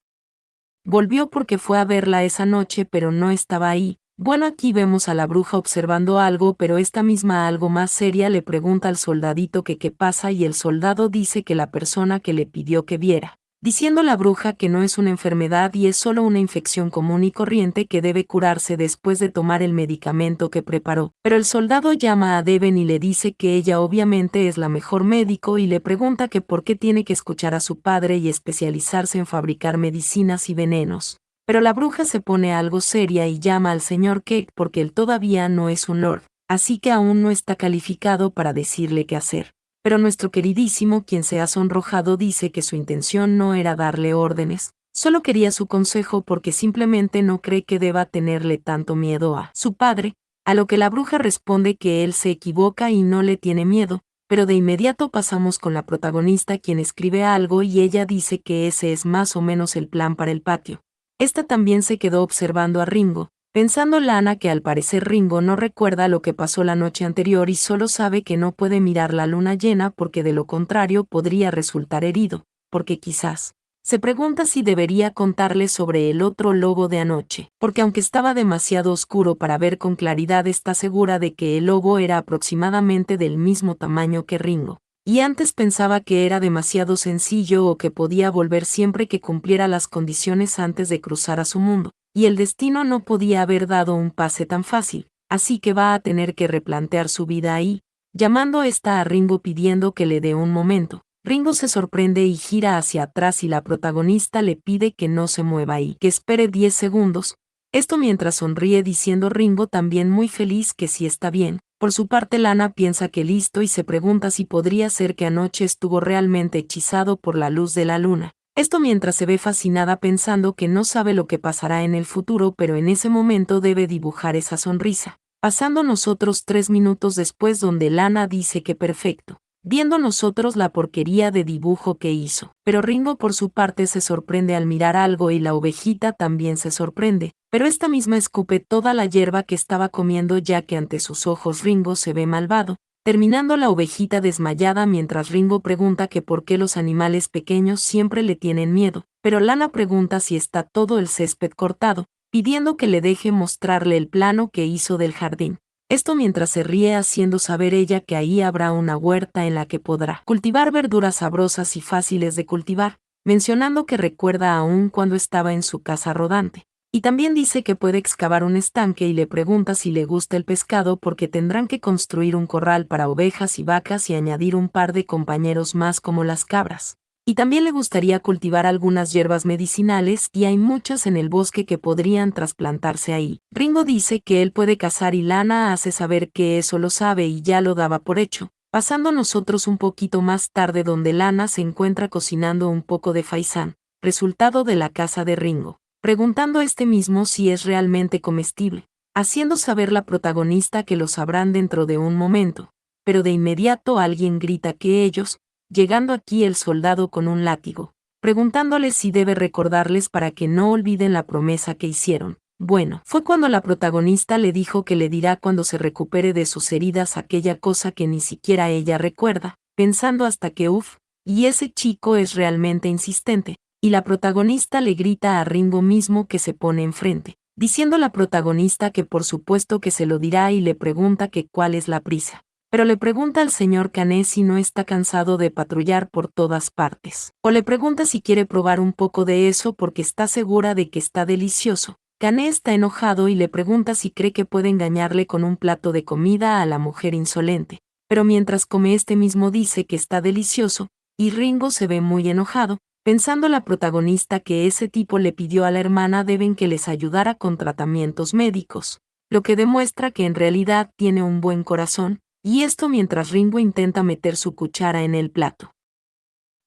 volvió porque fue a verla esa noche pero no estaba ahí. Bueno, aquí vemos a la bruja observando algo pero esta misma algo más seria le pregunta al soldadito que qué pasa y el soldado dice que la persona que le pidió que viera, diciendo la bruja que no es una enfermedad y es solo una infección común y corriente que debe curarse después de tomar el medicamento que preparó. Pero el soldado llama a Devon y le dice que ella obviamente es la mejor médico y le pregunta que por qué tiene que escuchar a su padre y especializarse en fabricar medicinas y venenos. Pero la bruja se pone algo seria y llama al señor Cake porque él todavía no es un lord, así que aún no está calificado para decirle qué hacer. Pero nuestro queridísimo quien se ha sonrojado dice que su intención no era darle órdenes, solo quería su consejo porque simplemente no cree que deba tenerle tanto miedo a su padre, a lo que la bruja responde que él se equivoca y no le tiene miedo, pero de inmediato pasamos con la protagonista quien escribe algo y ella dice que ese es más o menos el plan para el patio. Esta también se quedó observando a Ringo, pensando Lana que al parecer Ringo no recuerda lo que pasó la noche anterior y solo sabe que no puede mirar la luna llena porque de lo contrario podría resultar herido, porque quizás se pregunta si debería contarle sobre el otro lobo de anoche, porque aunque estaba demasiado oscuro para ver con claridad está segura de que el lobo era aproximadamente del mismo tamaño que Ringo. Y antes pensaba que era demasiado sencillo o que podía volver siempre que cumpliera las condiciones antes de cruzar a su mundo, y el destino no podía haber dado un pase tan fácil, así que va a tener que replantear su vida ahí, llamando esta a Ringo pidiendo que le dé un momento. Ringo se sorprende y gira hacia atrás y la protagonista le pide que no se mueva y que espere 10 segundos, esto mientras sonríe diciendo Ringo también muy feliz que sí está bien. Por su parte Lana piensa que listo y se pregunta si podría ser que anoche estuvo realmente hechizado por la luz de la luna. Esto mientras se ve fascinada pensando que no sabe lo que pasará en el futuro pero en ese momento debe dibujar esa sonrisa. Pasando nosotros 3 minutos después donde Lana dice que perfecto. Viendo nosotros la porquería de dibujo que hizo. Pero Ringo por su parte se sorprende al mirar algo y la ovejita también se sorprende, pero esta misma escupe toda la hierba que estaba comiendo ya que ante sus ojos Ringo se ve malvado, terminando la ovejita desmayada mientras Ringo pregunta que por qué los animales pequeños siempre le tienen miedo, pero Lana pregunta si está todo el césped cortado, pidiendo que le deje mostrarle el plano que hizo del jardín. Esto mientras se ríe haciendo saber ella que ahí habrá una huerta en la que podrá cultivar verduras sabrosas y fáciles de cultivar, mencionando que recuerda aún cuando estaba en su casa rodante. Y también dice que puede excavar un estanque y le pregunta si le gusta el pescado porque tendrán que construir un corral para ovejas y vacas y añadir un par de compañeros más como las cabras. Y también le gustaría cultivar algunas hierbas medicinales y hay muchas en el bosque que podrían trasplantarse ahí. Ringo dice que él puede cazar y Lana hace saber que eso lo sabe y ya lo daba por hecho. Pasando nosotros un poquito más tarde donde Lana se encuentra cocinando un poco de faisán, resultado de la casa de Ringo, preguntando este mismo si es realmente comestible, haciendo saber la protagonista que lo sabrán dentro de un momento, pero de inmediato alguien grita que ellos, llegando aquí el soldado con un látigo, preguntándoles si debe recordarles para que no olviden la promesa que hicieron. Bueno, fue cuando la protagonista le dijo que le dirá cuando se recupere de sus heridas aquella cosa que ni siquiera ella recuerda, pensando hasta que y ese chico es realmente insistente, y la protagonista le grita a Ringo mismo que se pone enfrente, diciendo la protagonista que por supuesto que se lo dirá y le pregunta que cuál es la prisa. Pero le pregunta al señor Canet si no está cansado de patrullar por todas partes. O le pregunta si quiere probar un poco de eso porque está segura de que está delicioso. Canet está enojado y le pregunta si cree que puede engañarle con un plato de comida a la mujer insolente. Pero mientras come este mismo dice que está delicioso, y Ringo se ve muy enojado, pensando la protagonista que ese tipo le pidió a la hermana deben que les ayudara con tratamientos médicos, lo que demuestra que en realidad tiene un buen corazón, y esto mientras Ringo intenta meter su cuchara en el plato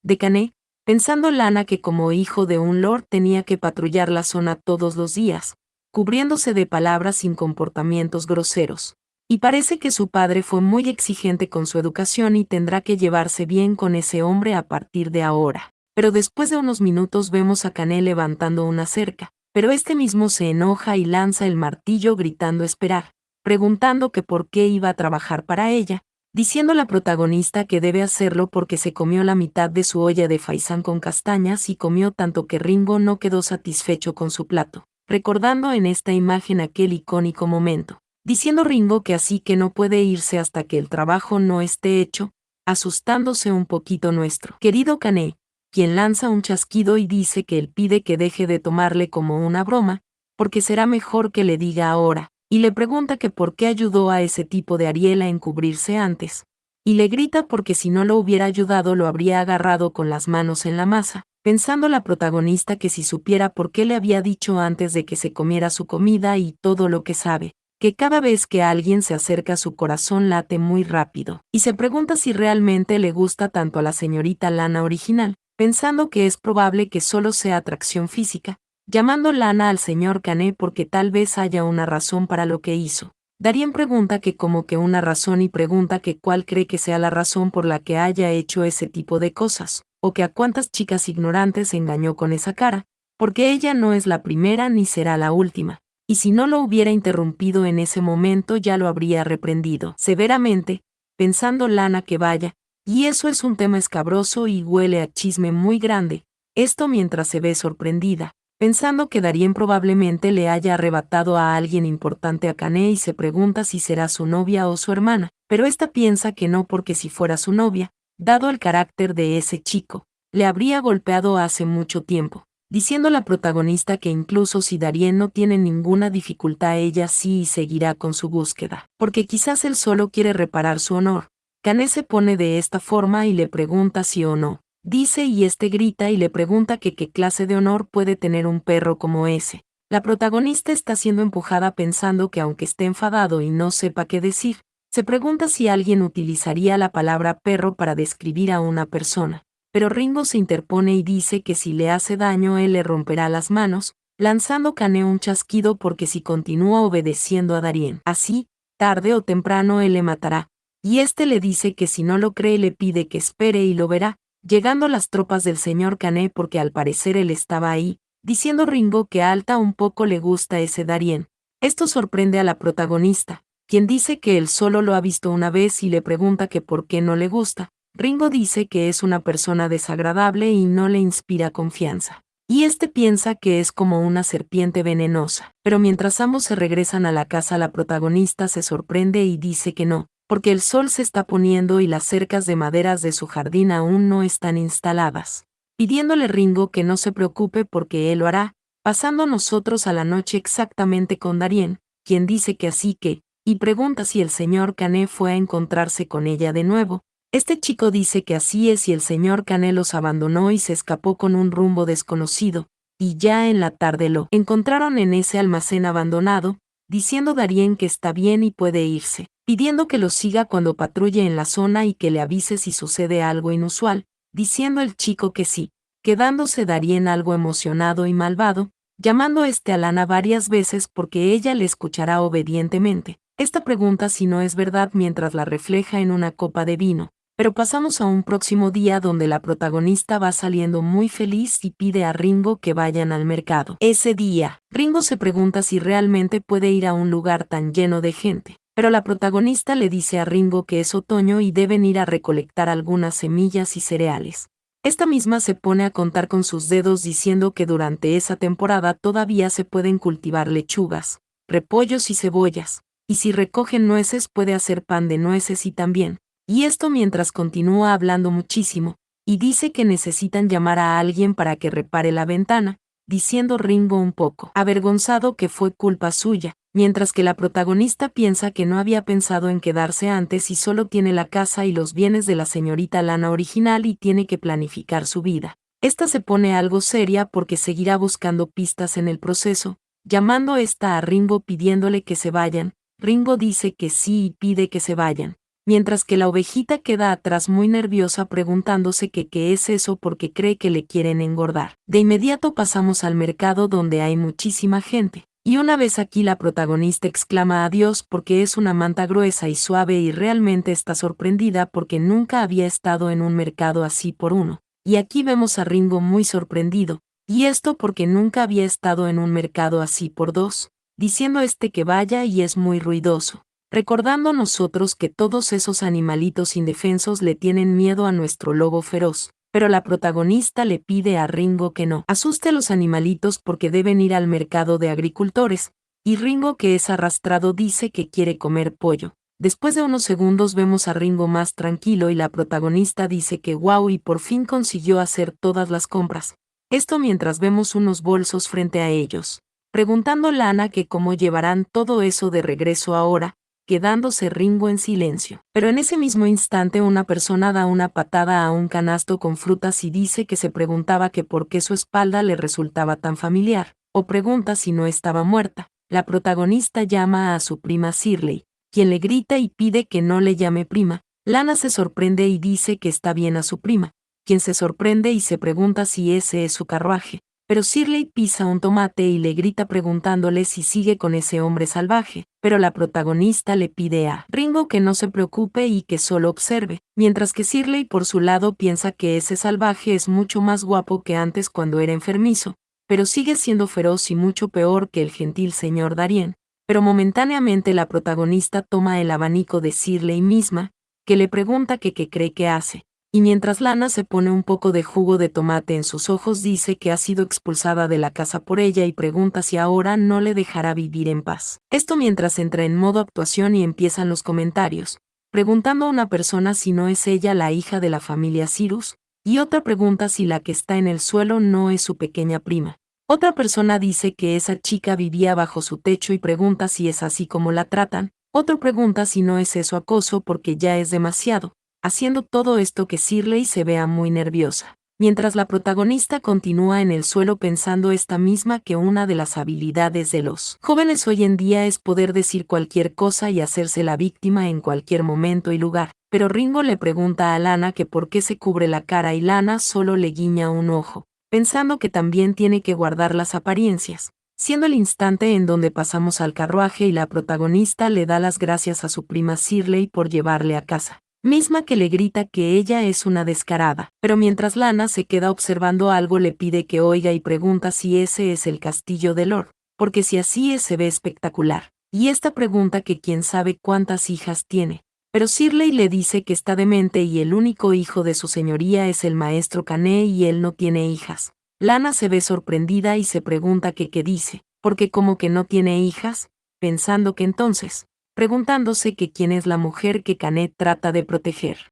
de Canet, pensando Lana que como hijo de un lord tenía que patrullar la zona todos los días, cubriéndose de palabras sin comportamientos groseros. Y parece que su padre fue muy exigente con su educación y tendrá que llevarse bien con ese hombre a partir de ahora. Pero después de unos minutos vemos a Canet levantando una cerca, pero este mismo se enoja y lanza el martillo gritando esperar, preguntando que por qué iba a trabajar para ella, diciendo la protagonista que debe hacerlo porque se comió la mitad de su olla de faisán con castañas y comió tanto que Ringo no quedó satisfecho con su plato, recordando en esta imagen aquel icónico momento, diciendo Ringo que así que no puede irse hasta que el trabajo no esté hecho, asustándose un poquito nuestro querido Canet, quien lanza un chasquido y dice que él pide que deje de tomarle como una broma, porque será mejor que le diga ahora, y le pregunta que por qué ayudó a ese tipo de Ariel a encubrirse antes, y le grita porque si no lo hubiera ayudado lo habría agarrado con las manos en la masa, pensando la protagonista que si supiera por qué le había dicho antes de que se comiera su comida y todo lo que sabe, que cada vez que alguien se acerca su corazón late muy rápido, y se pregunta si realmente le gusta tanto a la señorita Lana original, pensando que es probable que solo sea atracción física, llamando Lana al señor Canet porque tal vez haya una razón para lo que hizo. Darien pregunta que como que una razón y pregunta que cuál cree que sea la razón por la que haya hecho ese tipo de cosas, o que a cuántas chicas ignorantes engañó con esa cara, porque ella no es la primera ni será la última. y si no lo hubiera interrumpido en ese momento ya lo habría reprendido severamente, pensando Lana que vaya, y eso es un tema escabroso y huele a chisme muy grande, esto mientras se ve sorprendida, pensando que Darien probablemente le haya arrebatado a alguien importante a Kane y se pregunta si será su novia o su hermana, pero esta piensa que no porque si fuera su novia, dado el carácter de ese chico, le habría golpeado hace mucho tiempo, diciendo la protagonista que incluso si Darien no tiene ninguna dificultad ella sí y seguirá con su búsqueda, porque quizás él solo quiere reparar su honor. Kane se pone de esta forma y le pregunta si o no. Dice y este grita y le pregunta que qué clase de honor puede tener un perro como ese. La protagonista está siendo empujada pensando que aunque esté enfadado y no sepa qué decir, se pregunta si alguien utilizaría la palabra perro para describir a una persona. Pero Ringo se interpone y dice que si le hace daño él le romperá las manos, lanzando Kane un chasquido porque si continúa obedeciendo a Darien, así, tarde o temprano él le matará. Y este le dice que si no lo cree le pide que espere y lo verá, llegando las tropas del señor Kane porque al parecer él estaba ahí, diciendo Ringo que a Alta un poco le gusta ese Darien. Esto sorprende a la protagonista, quien dice que él solo lo ha visto una vez y le pregunta que por qué no le gusta. Ringo dice que es una persona desagradable y no le inspira confianza. Y este piensa que es como una serpiente venenosa. Pero mientras ambos se regresan a la casa la protagonista se sorprende y dice que no, porque el sol se está poniendo y las cercas de maderas de su jardín aún no están instaladas. Pidiéndole Ringo que no se preocupe porque él lo hará, pasando nosotros a la noche exactamente con Darien, quien dice que así que, y pregunta si el señor Kane fue a encontrarse con ella de nuevo. Este chico dice que así es y el señor Kane los abandonó y se escapó con un rumbo desconocido, y ya en la tarde lo encontraron en ese almacén abandonado, diciendo Darien que está bien y puede irse, pidiendo que lo siga cuando patrulle en la zona y que le avise si sucede algo inusual, diciendo el chico que sí, quedándose Darien algo emocionado y malvado, llamando a Lana varias veces porque ella le escuchará obedientemente. Esta pregunta si no es verdad mientras la refleja en una copa de vino. Pero pasamos a un próximo día donde la protagonista va saliendo muy feliz y pide a Ringo que vayan al mercado. Ese día, Ringo se pregunta si realmente puede ir a un lugar tan lleno de gente. Pero la protagonista le dice a Ringo que es otoño y deben ir a recolectar algunas semillas y cereales. Esta misma se pone a contar con sus dedos diciendo que durante esa temporada todavía se pueden cultivar lechugas, repollos y cebollas. Y si recogen nueces puede hacer pan de nueces y también. Y esto mientras continúa hablando muchísimo, y dice que necesitan llamar a alguien para que repare la ventana, diciendo Ringo un poco avergonzado que fue culpa suya, mientras que la protagonista piensa que no había pensado en quedarse antes y solo tiene la casa y los bienes de la señorita Lana original y tiene que planificar su vida. Esta se pone algo seria porque seguirá buscando pistas en el proceso, llamando a Ringo pidiéndole que se vayan. Ringo dice que sí y pide que se vayan, mientras que la ovejita queda atrás muy nerviosa preguntándose que qué es eso porque cree que le quieren engordar. De inmediato pasamos al mercado donde hay muchísima gente, y una vez aquí la protagonista exclama adiós porque es una manta gruesa y suave y realmente está sorprendida porque nunca había estado en un mercado así por uno. Y aquí vemos a Ringo muy sorprendido, y esto porque nunca había estado en un mercado así por dos, diciendo que vaya y es muy ruidoso. Recordando nosotros que todos esos animalitos indefensos le tienen miedo a nuestro lobo feroz, pero la protagonista le pide a Ringo que no asuste a los animalitos porque deben ir al mercado de agricultores, y Ringo que es arrastrado dice que quiere comer pollo. Después de unos segundos vemos a Ringo más tranquilo y la protagonista dice que wow y por fin consiguió hacer todas las compras. Esto mientras vemos unos bolsos frente a ellos. Preguntando Lana que cómo llevarán todo eso de regreso ahora, quedándose Ringo en silencio. Pero en ese mismo instante una persona da una patada a un canasto con frutas y dice que se preguntaba que por qué su espalda le resultaba tan familiar, o pregunta si no estaba muerta. La protagonista llama a su prima Shirley, quien le grita y pide que no le llame prima. Lana se sorprende y dice que está bien a su prima, quien se sorprende y se pregunta si ese es su carruaje. Pero Shirley pisa un tomate y le grita preguntándole si sigue con ese hombre salvaje, pero la protagonista le pide a Ringo que no se preocupe y que solo observe, mientras que Shirley por su lado piensa que ese salvaje es mucho más guapo que antes cuando era enfermizo, pero sigue siendo feroz y mucho peor que el gentil señor Darien. Pero momentáneamente la protagonista toma el abanico de Shirley misma, que le pregunta que qué cree que hace, y mientras Lana se pone un poco de jugo de tomate en sus ojos dice que ha sido expulsada de la casa por ella y pregunta si ahora no le dejará vivir en paz. Esto mientras entra en modo actuación y empiezan los comentarios, preguntando a una persona si no es ella la hija de la familia Cyrus, y otra pregunta si la que está en el suelo no es su pequeña prima. Otra persona dice que esa chica vivía bajo su techo y pregunta si es así como la tratan, otro pregunta si no es eso acoso porque ya es demasiado, haciendo todo esto que Shirley se vea muy nerviosa. Mientras la protagonista continúa en el suelo pensando esta misma que una de las habilidades de los jóvenes hoy en día es poder decir cualquier cosa y hacerse la víctima en cualquier momento y lugar, pero Ringo le pregunta a Lana que por qué se cubre la cara y Lana solo le guiña un ojo, pensando que también tiene que guardar las apariencias, siendo el instante en donde pasamos al carruaje y la protagonista le da las gracias a su prima Shirley por llevarle a casa, misma que le grita que ella es una descarada, pero mientras Lana se queda observando algo le pide que oiga y pregunta si ese es el castillo de Lord, porque si así es se ve espectacular, y esta pregunta que quién sabe cuántas hijas tiene. Pero Shirley le dice que está demente y el único hijo de su señoría es el maestro Cané y él no tiene hijas. Lana se ve sorprendida y se pregunta que qué dice, porque como que no tiene hijas, pensando que entonces, preguntándose que quién es la mujer que Canet trata de proteger.